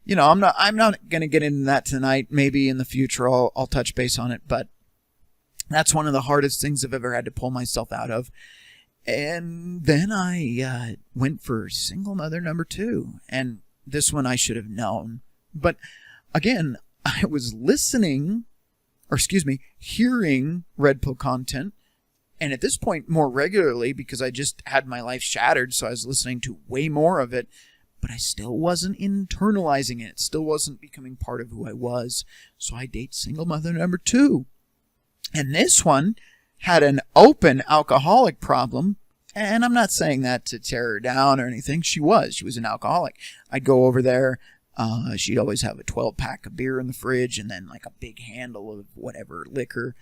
Speaker 1: I'm not going to get into that tonight. Maybe in the future I'll touch base on it, but that's one of the hardest things I've ever had to pull myself out of. And then I went for single mother number 2. And this one I should have known. But again, I was hearing Red Pill content. And at this point more regularly, because I just had my life shattered. So I was listening to way more of it. But I still wasn't internalizing it. It still wasn't becoming part of who I was. So I date single mother number 2. And this one had an open alcoholic problem. And I'm not saying that to tear her down or anything. She was an alcoholic. I'd go over there. She'd always have a 12-pack of beer in the fridge and then like a big handle of whatever liquor.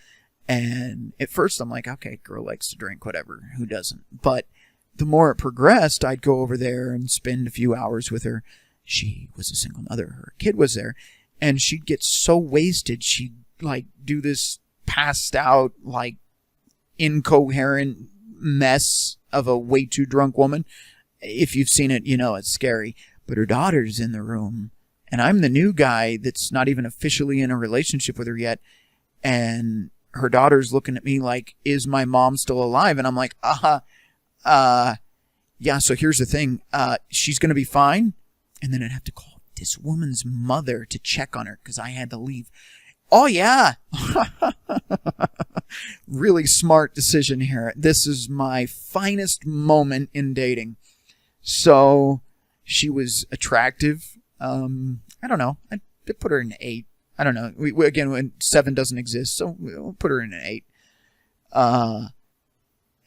Speaker 1: And at first I'm like, okay, girl likes to drink, whatever. Who doesn't? But the more it progressed, I'd go over there and spend a few hours with her. She was a single mother. Her kid was there. And she'd get so wasted, she'd like do this passed out, like incoherent mess of a way too drunk woman. If you've seen it, you know it's scary. But her daughter's in the room, and I'm the new guy that's not even officially in a relationship with her yet. And her daughter's looking at me like, is my mom still alive? And I'm like, yeah, so here's the thing. She's going to be fine. And then I'd have to call this woman's mother to check on her because I had to leave. Oh, yeah. Really smart decision here. This is my finest moment in dating. So she was attractive. I don't know. I'd put her in an 8. I don't know. We again, when 7 doesn't exist, so we'll put her in an 8.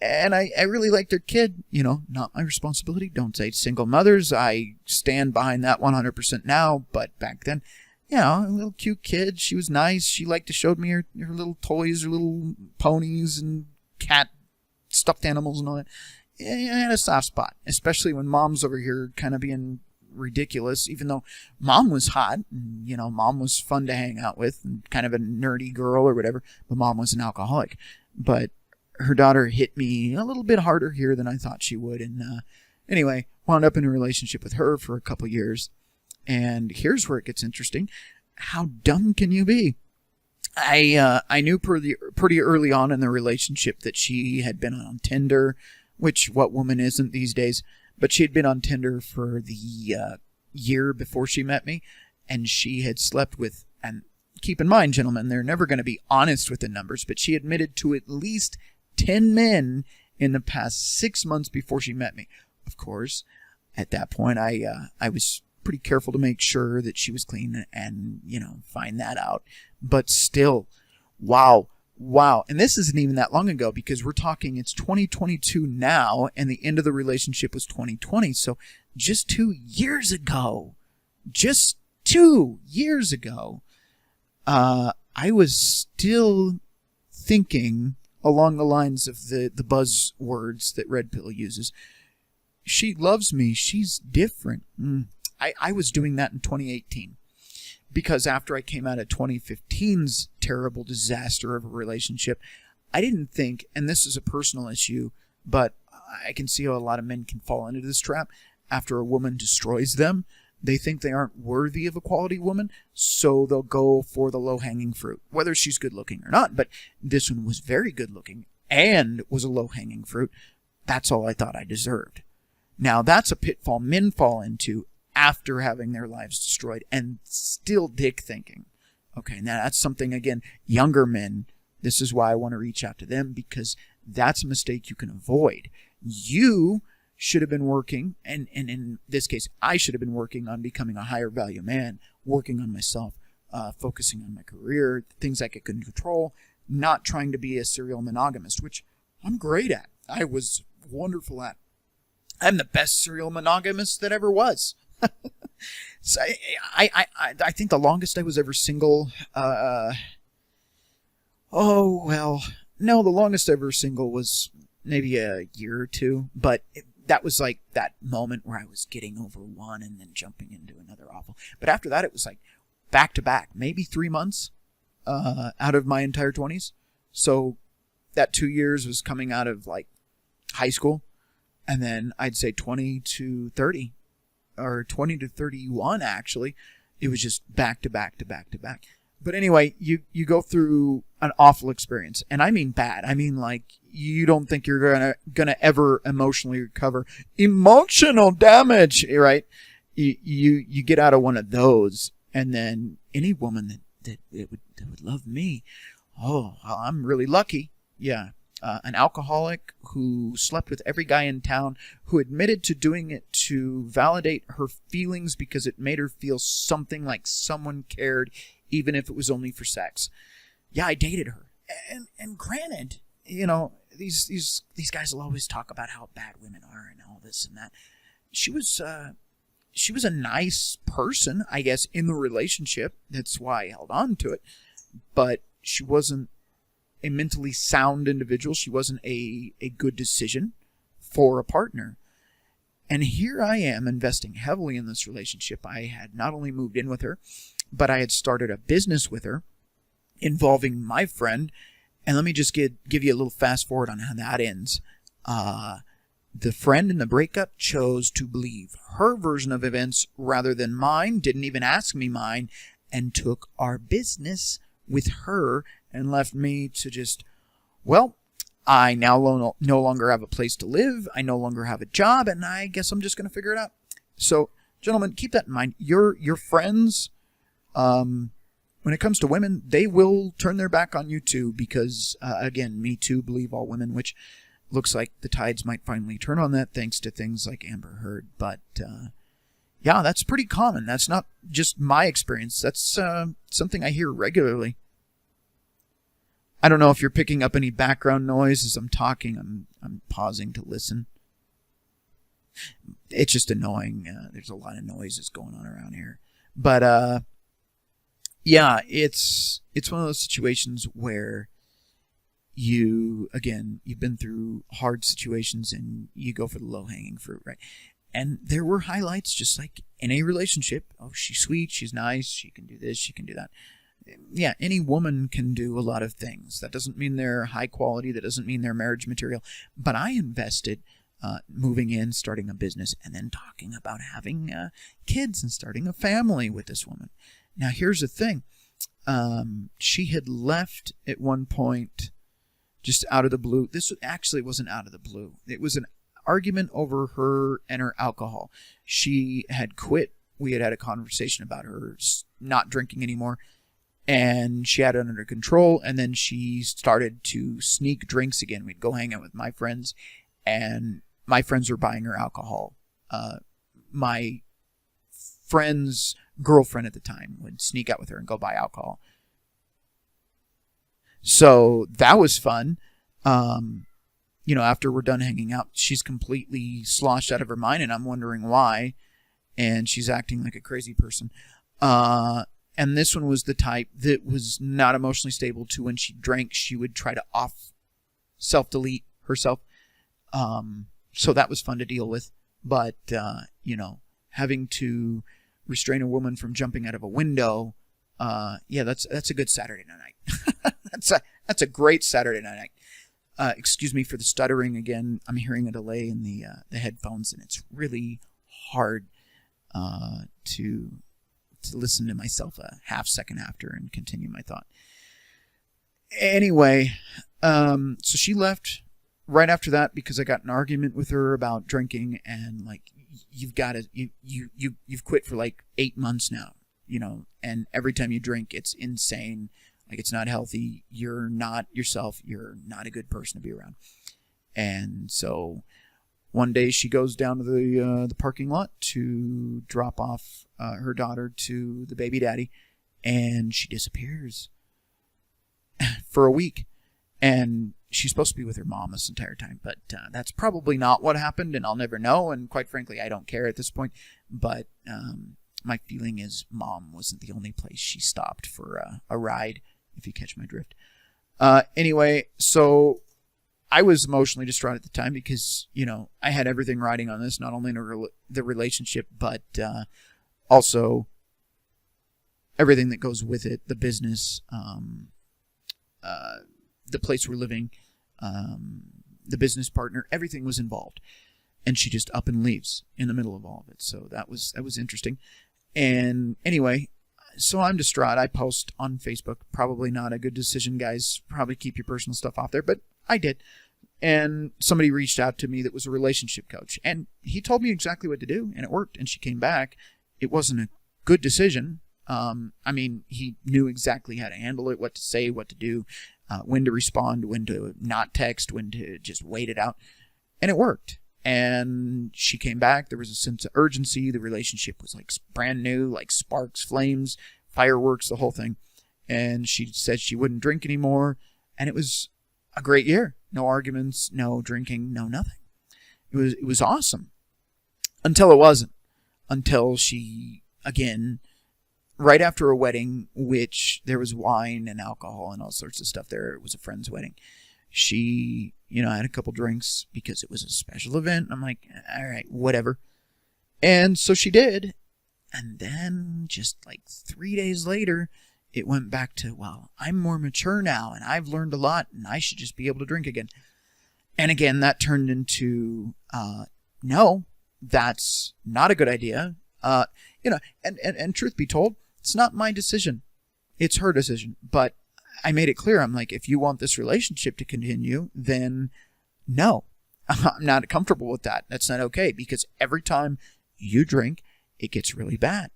Speaker 1: And I really liked their kid. You know, not my responsibility. Don't say single mothers. I stand behind that 100% now. But back then, you know, a little cute kid. She was nice. She liked to show me her little toys, her little ponies and cat stuffed animals and all that. I had a soft spot, especially when mom's over here kind of being ridiculous, even though mom was hot. And, you know, mom was fun to hang out with and kind of a nerdy girl or whatever, but mom was an alcoholic. But her daughter hit me a little bit harder here than I thought she would. And anyway, wound up in a relationship with her for a couple years. And here's where it gets interesting. How dumb can you be? I knew pretty early on in the relationship that she had been on Tinder, which what woman isn't these days? But she had been on Tinder for the year before she met me, and she had slept with, and keep in mind, gentlemen, they're never going to be honest with the numbers, but she admitted to at least 10 men in the past 6 months before she met me. Of course, at that point, I was pretty careful to make sure that she was clean and, you know, find that out. But still, wow. And this isn't even that long ago because we're talking it's 2022 now and the end of the relationship was 2020. So just 2 years ago, I was still thinking along the lines of the buzzwords that Red Pill uses. She loves me. She's different. I was doing that in 2018. Because after I came out of 2015's terrible disaster of a relationship, I didn't think, and this is a personal issue, but I can see how a lot of men can fall into this trap. After a woman destroys them, they think they aren't worthy of a quality woman, so they'll go for the low-hanging fruit, whether she's good-looking or not. But this one was very good-looking and was a low-hanging fruit. That's all I thought I deserved. Now, that's a pitfall men fall into after having their lives destroyed and still dick thinking. Okay, now that's something, again, younger men, this is why I want to reach out to them, because that's a mistake you can avoid. You should have been working, and in this case, I should have been working on becoming a higher value man, working on myself, focusing on my career, things I could control, not trying to be a serial monogamist, which I'm great at. I was wonderful at. I'm the best serial monogamist that ever was. So I think the longest I was ever single, the longest ever single was maybe a year or two, but that was like that moment where I was getting over one and then jumping into another awful. But after that, it was like back to back, maybe 3 months out of my entire 20s. So that 2 years was coming out of like high school, and then I'd say 20 to 30. Or 20 to 31, actually. It was just back to back to back to back. But anyway, you go through an awful experience. And I mean bad. I mean like you don't think you're gonna ever emotionally recover. Emotional damage, right? You get out of one of those, and then any woman that would love me, oh, I'm really lucky. Yeah. An alcoholic who slept with every guy in town, who admitted to doing it to validate her feelings because it made her feel something like someone cared, even if it was only for sex. Yeah, I dated her. And granted, these guys will always talk about how bad women are and all this and that. She was a nice person, I guess, in the relationship. That's why I held on to it. But she wasn't a mentally sound individual. She wasn't a good decision for a partner. And here I am investing heavily in this relationship. I had not only moved in with her, but I had started a business with her involving my friend. And let me just give you a little fast forward on how that ends. The friend in the breakup chose to believe her version of events rather than mine, didn't even ask me mine, and took our business with her and left me to just, well, I now no longer have a place to live. I no longer have a job, and I guess I'm just going to figure it out. So, gentlemen, keep that in mind. Your friends, when it comes to women, they will turn their back on you too because, again, me too, believe all women, which looks like the tides might finally turn on that thanks to things like Amber Heard. But, yeah, that's pretty common. That's not just my experience. That's something I hear regularly. I don't know if you're picking up any background noise as I'm talking. I'm pausing to listen. It's just annoying. There's a lot of noises going on around here. But, yeah, it's one of those situations where you've been through hard situations and you go for the low-hanging fruit, right? And there were highlights just like in a relationship. Oh, she's sweet, she's nice, she can do this, she can do that. Yeah, any woman can do a lot of things. That doesn't mean they're high quality. That doesn't mean they're marriage material. But I invested moving in, starting a business, and then talking about having kids and starting a family with this woman. Now, here's the thing. She had left at one point just out of the blue. This actually wasn't out of the blue. It was an argument over her and her alcohol. She had quit. We had a conversation about her not drinking anymore. And she had it under control, and then she started to sneak drinks again. We'd go hang out with my friends, and my friends were buying her alcohol. My friend's girlfriend at the time would sneak out with her and go buy alcohol. So that was fun. After we're done hanging out, she's completely sloshed out of her mind, and I'm wondering why. And she's acting like a crazy person. And this one was the type that was not emotionally stable to when she drank, she would try to self-delete herself. So that was fun to deal with. But, having to restrain a woman from jumping out of a window, that's a good Saturday night. That's a great Saturday night. Excuse me for the stuttering again. I'm hearing a delay in the headphones, and it's really hard to listen to myself a half second after and continue my thought. Anyway, so she left right after that because I got an argument with her about drinking, and like you've quit for like 8 months now, and every time you drink it's insane, like it's not healthy, you're not yourself, you're not a good person to be around. And so one day she goes down to the parking lot to drop off her daughter to the baby daddy, and she disappears for a week. And she's supposed to be with her mom this entire time, but that's probably not what happened, and I'll never know. And quite frankly, I don't care at this point. But my feeling is mom wasn't the only place she stopped for a ride, if you catch my drift. Anyway, so I was emotionally distraught at the time because, I had everything riding on this, not only in the relationship, but also everything that goes with it, the business, the place we're living, the business partner, everything was involved. And she just up and leaves in the middle of all of it. So that was interesting. And anyway, so I'm distraught. I post on Facebook, probably not a good decision, guys. Probably keep your personal stuff off there, but I did. And somebody reached out to me that was a relationship coach, and he told me exactly what to do, and it worked. And she came back. It wasn't a good decision. He knew exactly how to handle it, what to say, what to do, when to respond, when to not text, when to just wait it out. And it worked. And she came back. There was a sense of urgency. The relationship was like brand new, like sparks, flames, fireworks, the whole thing. And she said she wouldn't drink anymore. And it was a great year. No arguments, no drinking, no nothing. It was awesome. Until it wasn't. Until she, again, right after a wedding, which there was wine and alcohol and all sorts of stuff there. It was a friend's wedding. She, had a couple drinks because it was a special event. I'm like, all right, whatever. And so she did. And then just like 3 days later, it went back to, well, I'm more mature now and I've learned a lot and I should just be able to drink again. And again, that turned into, no, that's not a good idea. And truth be told, it's not my decision. It's her decision. But I made it clear. I'm like, if you want this relationship to continue, then no, I'm not comfortable with that. That's not okay, because every time you drink, it gets really bad.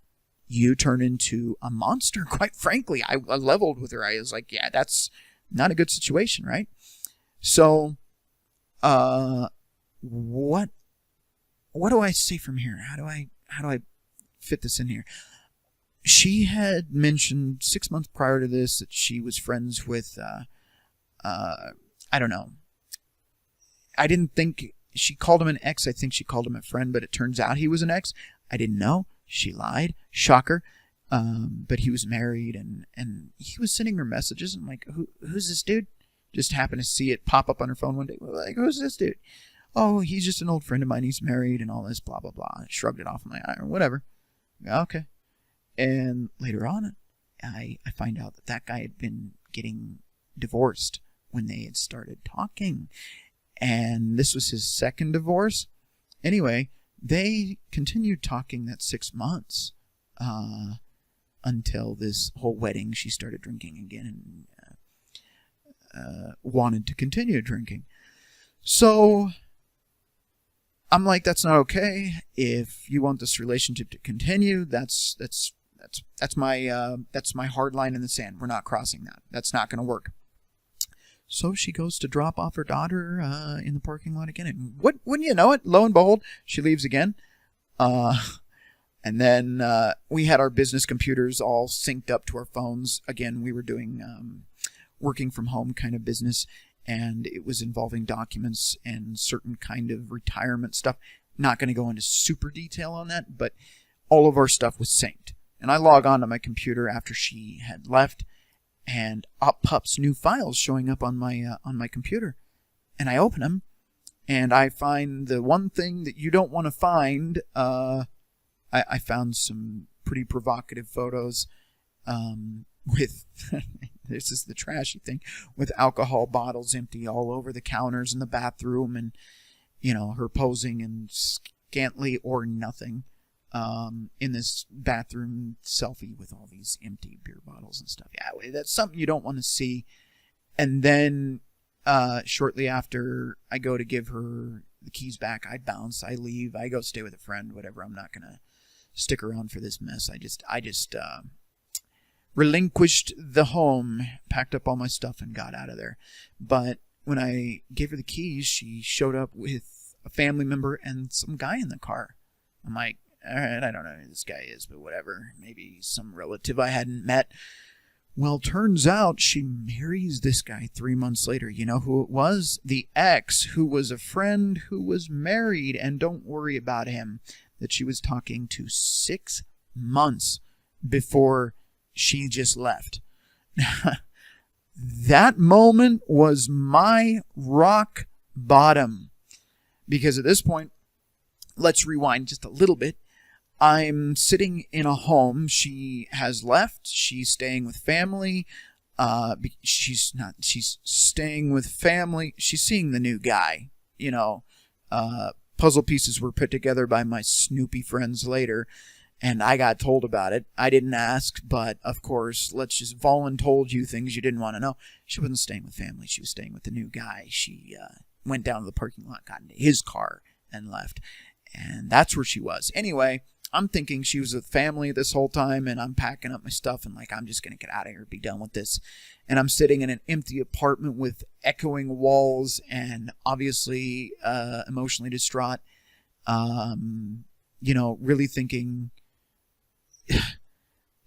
Speaker 1: You turn into a monster, quite frankly. I leveled with her. I was like, yeah, that's not a good situation, right? So, what do I say from here? How do I fit this in here? She had mentioned 6 months prior to this that she was friends with, I don't know. I didn't think she called him an ex. I think she called him a friend, but it turns out he was an ex. I didn't know. She lied. Shocker. But he was married, and he was sending her messages. I'm like, who's this dude? Just happened to see it pop up on her phone one day. We're like, who's this dude? Oh, he's just an old friend of mine. He's married and all this, blah, blah, blah. I shrugged it off. I'm like, whatever. Okay. And later on, I find out that guy had been getting divorced when they had started talking. And this was his second divorce. Anyway, they continued talking that 6 months until this whole wedding. She started drinking again and wanted to continue drinking. So I'm like, that's not okay. If you want this relationship to continue, that's my hard line in the sand. We're not crossing that. That's not going to work. So she goes to drop off her daughter in the parking lot again. And wouldn't you know it? Lo and behold, she leaves again. And then we had our business computers all synced up to our phones. Again, we were doing working from home kind of business, and it was involving documents and certain kind of retirement stuff. Not going to go into super detail on that, but all of our stuff was synced. And I log on to my computer after she had left, and up pops new files showing up on my computer. And I open them, and I find the one thing that you don't want to find. I found some pretty provocative photos with, this is the trashy thing, with alcohol bottles empty all over the counters in the bathroom, and, her posing in scantily or nothing in this bathroom selfie with all these empty beer bottles and stuff. Yeah, that's something you don't want to see. And then shortly after, I go to give her the keys back. I bounce. I leave. I go stay with a friend. Whatever. I'm not gonna stick around for this mess. I just relinquished the home, packed up all my stuff, and got out of there. But when I gave her the keys, she showed up with a family member and some guy in the car. I'm like, all right, I don't know who this guy is, but whatever. Maybe some relative I hadn't met. Well, turns out she marries this guy 3 months later. You know who it was? The ex, who was a friend who was married. And don't worry about him, that she was talking to 6 months before she just left. That moment was my rock bottom. Because at this point, let's rewind just a little bit. I'm sitting in a home. She has left. She's staying with family. She's staying with family. She's seeing the new guy. Puzzle pieces were put together by my Snoopy friends later, and I got told about it. I didn't ask, but of course, let's just voluntold you things you didn't want to know. She wasn't staying with family. She was staying with the new guy. She went down to the parking lot, got into his car, and left. And that's where she was. Anyway, I'm thinking she was with family this whole time, and I'm packing up my stuff and like, I'm just going to get out of here, be done with this. And I'm sitting in an empty apartment with echoing walls and obviously emotionally distraught, really thinking,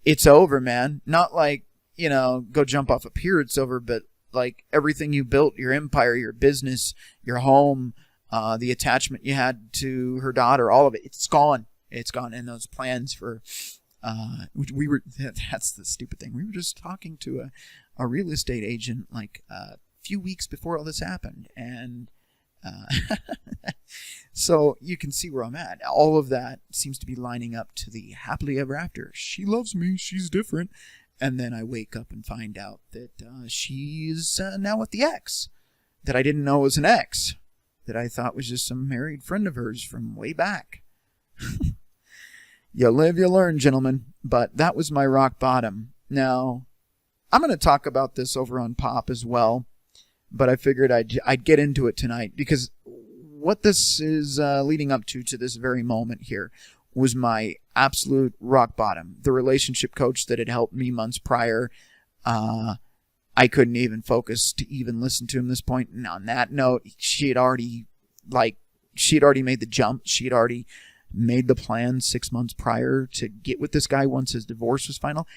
Speaker 1: it's over, man. Not like, go jump off a pier, it's over, but Like everything you built, your empire, your business, your home, the attachment you had to her daughter, all of it, it's gone. It's gone. And those plans for, that's the stupid thing. We were just talking to a real estate agent like a few weeks before all this happened. And so you can see where I'm at. All of that seems to be lining up to the happily ever after. She loves me. She's different. And then I wake up and find out that she's now with the ex that I didn't know was an ex, that I thought was just some married friend of hers from way back. You live, you learn, gentlemen. But that was my rock bottom. Now, I'm going to talk about this over on Pop as well, but I figured I'd get into it tonight because what this is leading up to this very moment here was my absolute rock bottom. The relationship coach that had helped me months prior, I couldn't even focus to even listen to him at this point. And on that note, she had already made the jump. She had already made the plan 6 months prior to get with this guy once his divorce was final.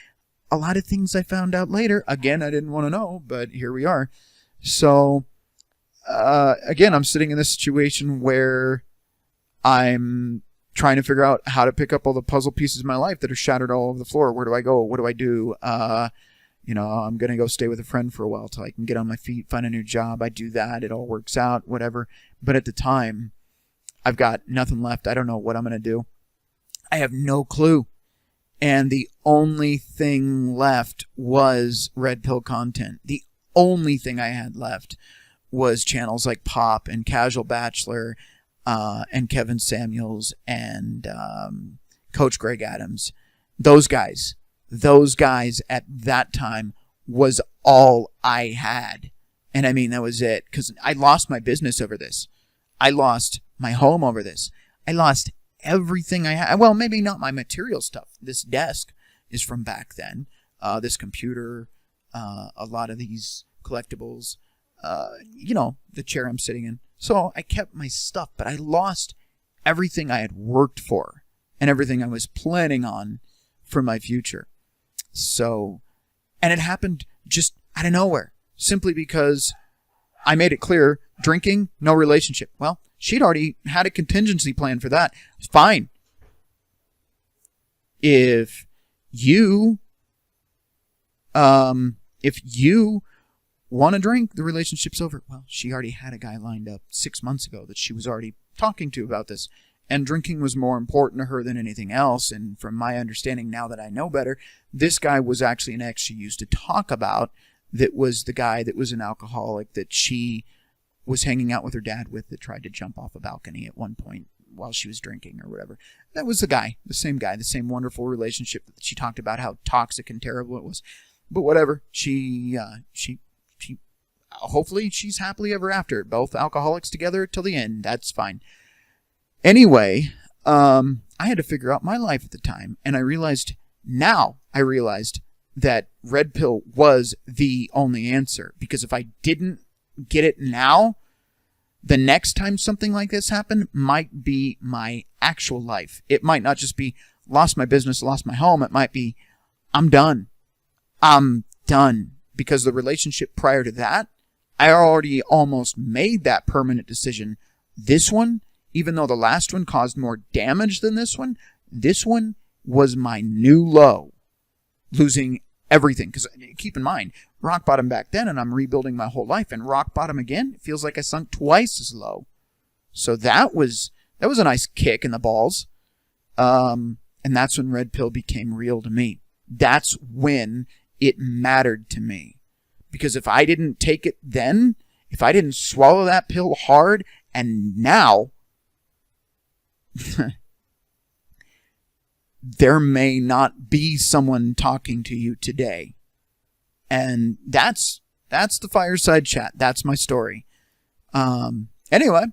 Speaker 1: A lot of things I found out later. Again, I didn't want to know, but here we are. So, again, I'm sitting in this situation where I'm trying to figure out how to pick up all the puzzle pieces of my life that are shattered all over the floor. Where do I go? What do I do? I'm going to go stay with a friend for a while till I can get on my feet, find a new job. I do that. It all works out, whatever. But at the time, I've got nothing left. I don't know what I'm going to do. I have no clue. And the only thing left was red pill content. The only thing I had left was channels like Pop and Casual Bachelor and Kevin Samuels and Coach Greg Adams. Those guys at that time was all I had. And I mean, that was it. Because I lost my business over this. I lost my home over this. I lost everything I had. Well, maybe not my material stuff. This desk is from back then. This computer, a lot of these collectibles, the chair I'm sitting in. So I kept my stuff, but I lost everything I had worked for and everything I was planning on for my future. So, and it happened just out of nowhere, simply because I made it clear, drinking, no relationship. Well, she'd already had a contingency plan for that. Fine. If you want to drink, the relationship's over. Well, she already had a guy lined up 6 months ago that she was already talking to about this. And drinking was more important to her than anything else. And from my understanding, now that I know better, this guy was actually an ex she used to talk about, that was the guy that was an alcoholic that she was hanging out with her dad with, that tried to jump off a balcony at one point while she was drinking or whatever. That was the guy, the same wonderful relationship that she talked about, how toxic and terrible it was. But whatever, she hopefully she's happily ever after. Both alcoholics together till the end. That's fine. Anyway, I had to figure out my life at the time, and I realized that red pill was the only answer. Because if I didn't get it now, the next time something like this happened might be my actual life. It might not just be lost my business, lost my home. It might be I'm done. I'm done. Because the relationship prior to that, I already almost made that permanent decision. This one, even though the last one caused more damage than this one was my new low. Losing everything. Because keep in mind, rock bottom back then, and I'm rebuilding my whole life. And rock bottom again, it feels like I sunk twice as low. So that was a nice kick in the balls. And that's when red pill became real to me. That's when it mattered to me. Because if I didn't take it then, if I didn't swallow that pill hard, and now, there may not be someone talking to you today. And that's the fireside chat. That's my story. Anyway,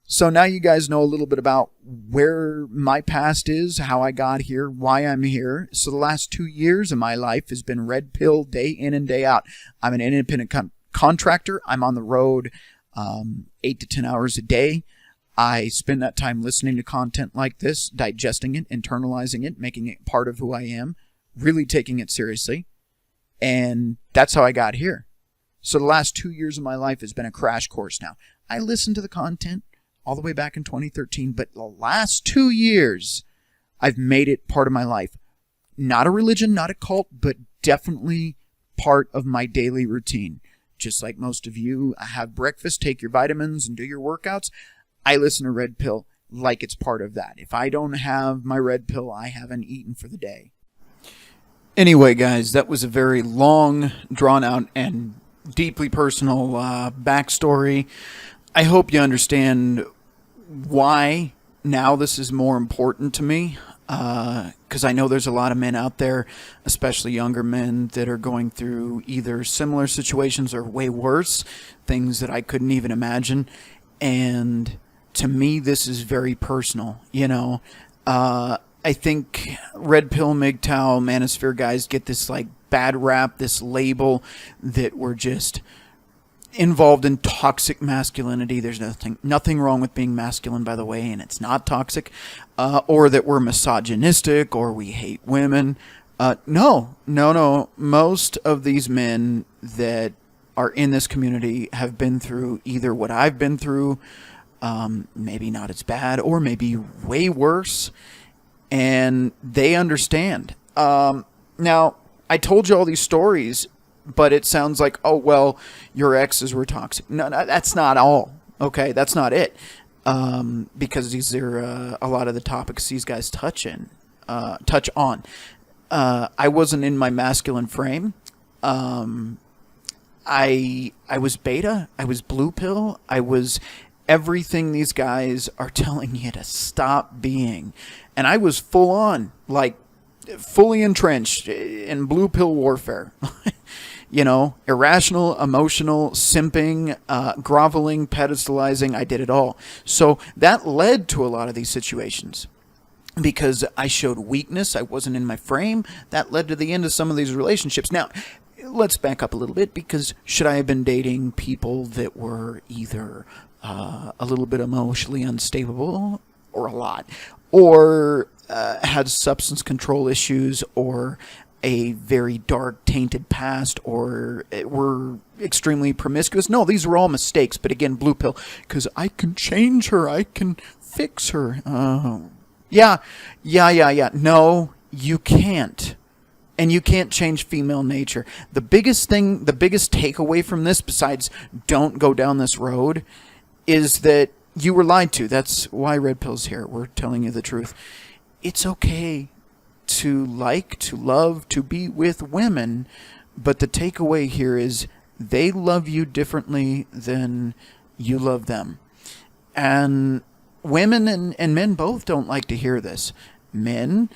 Speaker 1: so now you guys know a little bit about where my past is, how I got here, why I'm here. So the last 2 years of my life has been red pill day in and day out. I'm an independent contractor. I'm on the road 8 to 10 hours a day. I spend that time listening to content like this, digesting it, internalizing it, making it part of who I am, really taking it seriously. And that's how I got here. So the last 2 years of my life has been a crash course now. I listened to the content all the way back in 2013, but the last 2 years, I've made it part of my life. Not a religion, not a cult, but definitely part of my daily routine. Just like most of you, have breakfast, take your vitamins, and do your workouts. I listen to Red Pill like it's part of that. If I don't have my Red Pill, I haven't eaten for the day. Anyway, guys, that was a very long, drawn-out, and deeply personal backstory. I hope you understand why now this is more important to me. Because I know there's a lot of men out there, especially younger men, that are going through either similar situations or way worse, things that I couldn't even imagine. And to me, this is very personal, you know. I think Red Pill, MGTOW, Manosphere guys get this like bad rap, this label that we're just involved in toxic masculinity. There's nothing wrong with being masculine, by the way, and it's not toxic. Or that we're misogynistic or we hate women. No. Most of these men that are in this community have been through either what I've been through, maybe not as bad, or maybe way worse, and they understand. Now, I told you all these stories, but it sounds like, oh, well, your exes were toxic. No, that's not all. Okay, that's not it. Because these are a lot of the topics these guys touch on. I wasn't in my masculine frame. I was beta. I was blue pill. I was everything these guys are telling you to stop being. And I was full on, like fully entrenched in blue pill warfare. You know, irrational, emotional, simping, groveling, pedestalizing. I did it all. So that led to a lot of these situations. Because I showed weakness, I wasn't in my frame. That led to the end of some of these relationships. Now, let's back up a little bit, because should I have been dating people that were either a little bit emotionally unstable, or a lot, or had substance control issues, or a very dark, tainted past, or were extremely promiscuous? No, these were all mistakes. But again, blue pill, because I can change her, I can fix her. Yeah. No, you can't. And you can't change female nature. The biggest takeaway from this, besides don't go down this road, is that you were lied to. That's why Red Pill's here. We're telling you the truth. It's okay to like, to love, to be with women, but the takeaway here is they love you differently than you love them. And women and men both don't like to hear this. Men,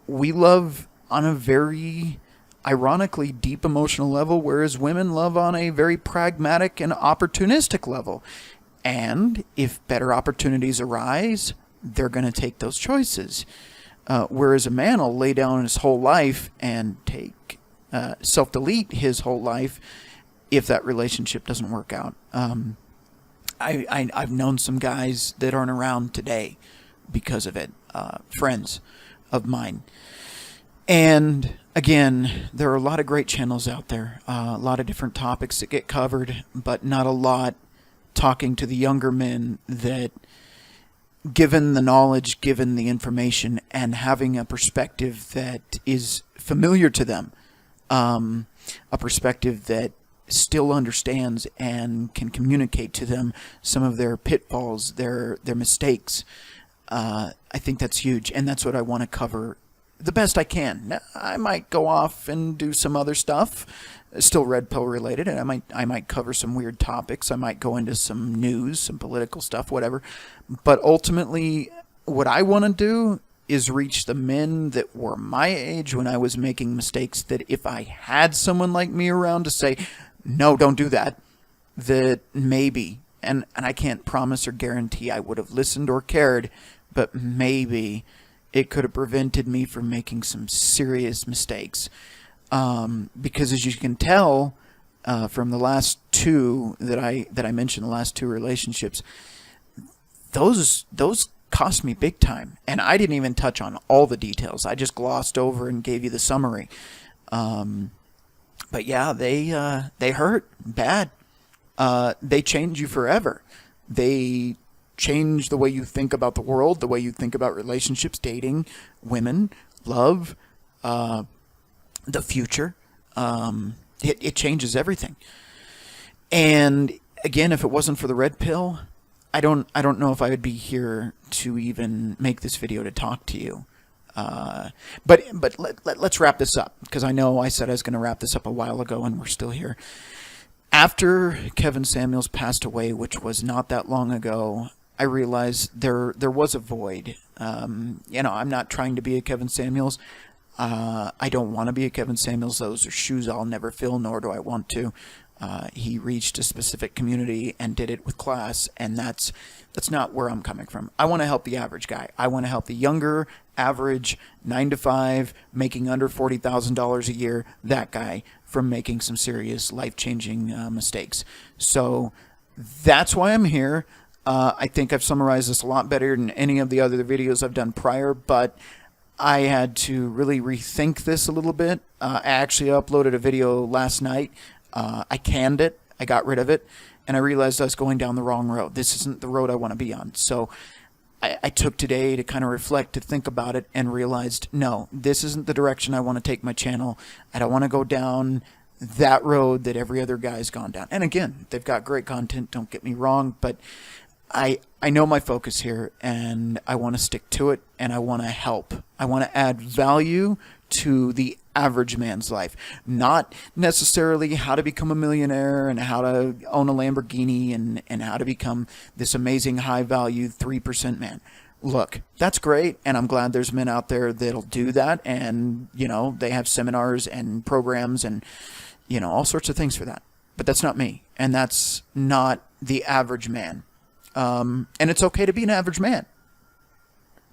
Speaker 1: we love on a very ironically deep emotional level, whereas women love on a very pragmatic and opportunistic level. And if better opportunities arise, they're going to take those choices. Whereas a man will lay down his whole life and take self-delete his whole life if that relationship doesn't work out. I've known some guys that aren't around today because of it, friends of mine. And again, there are a lot of great channels out there, a lot of different topics that get covered, but not a lot talking to the younger men that, given the knowledge, given the information, and having a perspective that is familiar to them, a perspective that still understands and can communicate to them some of their pitfalls, their mistakes. I think that's huge, and that's what I want to cover the best I can. Now, I might go off and do some other stuff, still Red Pill related, and I might cover some weird topics. I might go into some news, some political stuff, whatever. But ultimately, what I want to do is reach the men that were my age when I was making mistakes, that if I had someone like me around to say, no, don't do that, that maybe, and I can't promise or guarantee I would have listened or cared, but maybe it could have prevented me from making some serious mistakes. Because as you can tell from the last two that I mentioned, the last two relationships, those cost me big time, and I didn't even touch on all the details. I just glossed over and gave you the summary. But yeah, they hurt bad. They change you forever. They change the way you think about the world, the way you think about relationships, dating, women, love, the future. It changes everything. And again, if it wasn't for the red pill, I don't know if I would be here to even make this video to talk to you. But let's wrap this up, because I know I said I was going to wrap this up a while ago, and we're still here. After Kevin Samuels passed away, which was not that long ago, I realized there was a void. I'm not trying to be a Kevin Samuels. I don't want to be a Kevin Samuels. Those are shoes I'll never fill, nor do I want to. He reached a specific community and did it with class, and that's not where I'm coming from. I want to help the average guy. I want to help the younger, average, 9-to-5, making under $40,000 a year, that guy, from making some serious life-changing mistakes. So that's why I'm here. I think I've summarized this a lot better than any of the other videos I've done prior, but I had to really rethink this a little bit. I actually uploaded a video last night. I canned it. I got rid of it. And I realized I was going down the wrong road. This isn't the road I want to be on. So I took today to kind of reflect, to think about it, and realized, no, this isn't the direction I want to take my channel. I don't want to go down that road that every other guy's gone down. And again, they've got great content, don't get me wrong, but I know my focus here, and I want to stick to it, and I want to help. I want to add value to the average man's life. Not necessarily how to become a millionaire and how to own a Lamborghini and how to become this amazing high-value 3% man. Look, that's great, and I'm glad there's men out there that'll do that, and, they have seminars and programs and, all sorts of things for that. But that's not me, and that's not the average man. And it's okay to be an average man.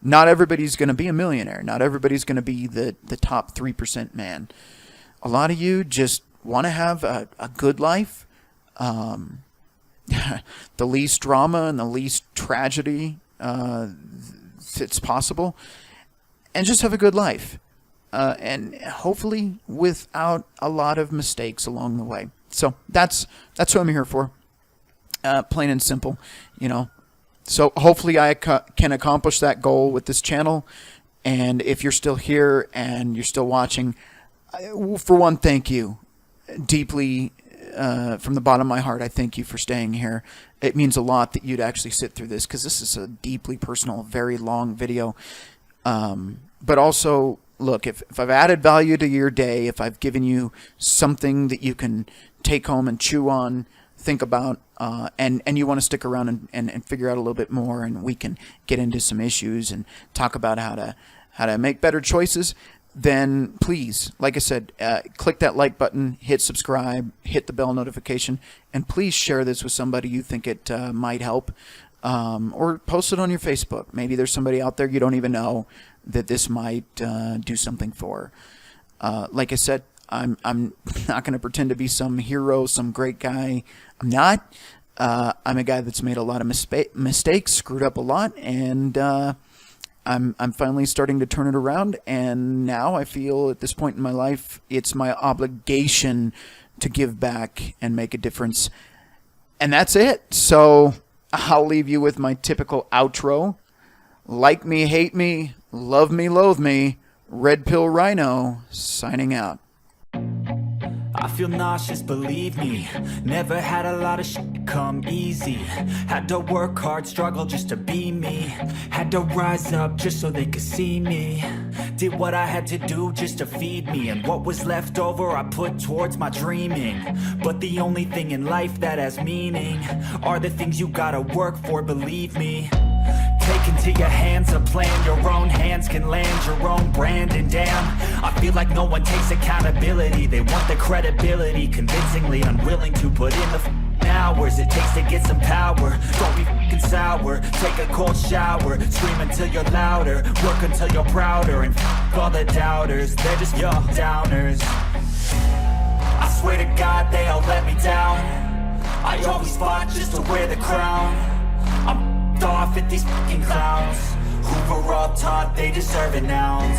Speaker 1: Not everybody's going to be a millionaire. Not everybody's going to be the top 3% man. A lot of you just want to have a good life, the least drama and the least tragedy that's possible, and just have a good life, and hopefully without a lot of mistakes along the way. So that's what I'm here for. Plain and simple, So hopefully I can accomplish that goal with this channel. And if you're still here and you're still watching, for one, thank you deeply from the bottom of my heart. I thank you for staying here. It means a lot that you'd actually sit through this, because this is a deeply personal, very long video. But also, look, if I've added value to your day, if I've given you something that you can take home and chew on, think about, and you want to stick around and figure out a little bit more, and we can get into some issues and talk about how to make better choices, then please, like I said, click that like button, hit subscribe, hit the bell notification, and please share this with somebody you think it might help, or post it on your Facebook. Maybe there's somebody out there you don't even know that this might do something for. Like I said, I'm not going to pretend to be some hero, some great guy. I'm not. I'm a guy that's made a lot of mistakes, screwed up a lot, and I'm finally starting to turn it around. And now I feel at this point in my life, it's my obligation to give back and make a difference. And that's it. So I'll leave you with my typical outro. Like me, hate me, love me, loathe me. Red Pill Rhino signing out.
Speaker 4: I feel nauseous, believe me. Never had a lot of shit come easy. Had to work hard, struggle just to be me. Had to rise up just so they could see me. Did what I had to do just to feed me, and what was left over I put towards my dreaming. But the only thing in life that has meaning are the things you gotta work for, believe me. Take into your hands a plan, your own hands can land your own brand. And damn, I feel like no one takes accountability. They want the credibility, convincingly unwilling to put in the hours it takes to get some power. Don't be fucking sour, take a cold shower, scream until you're louder, work until you're prouder, and all the doubters, they're just your downers. I swear to God they all let me down. I always fought just to wear the crown. I'm off at these fucking clowns who were all taught they deserve an ounce.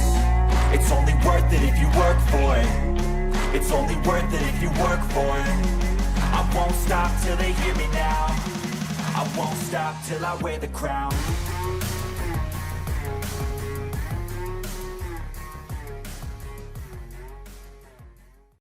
Speaker 4: It's only worth it if you work for it. It's only worth it if you work for it. I won't stop till they hear me now. I won't stop till I wear the crown.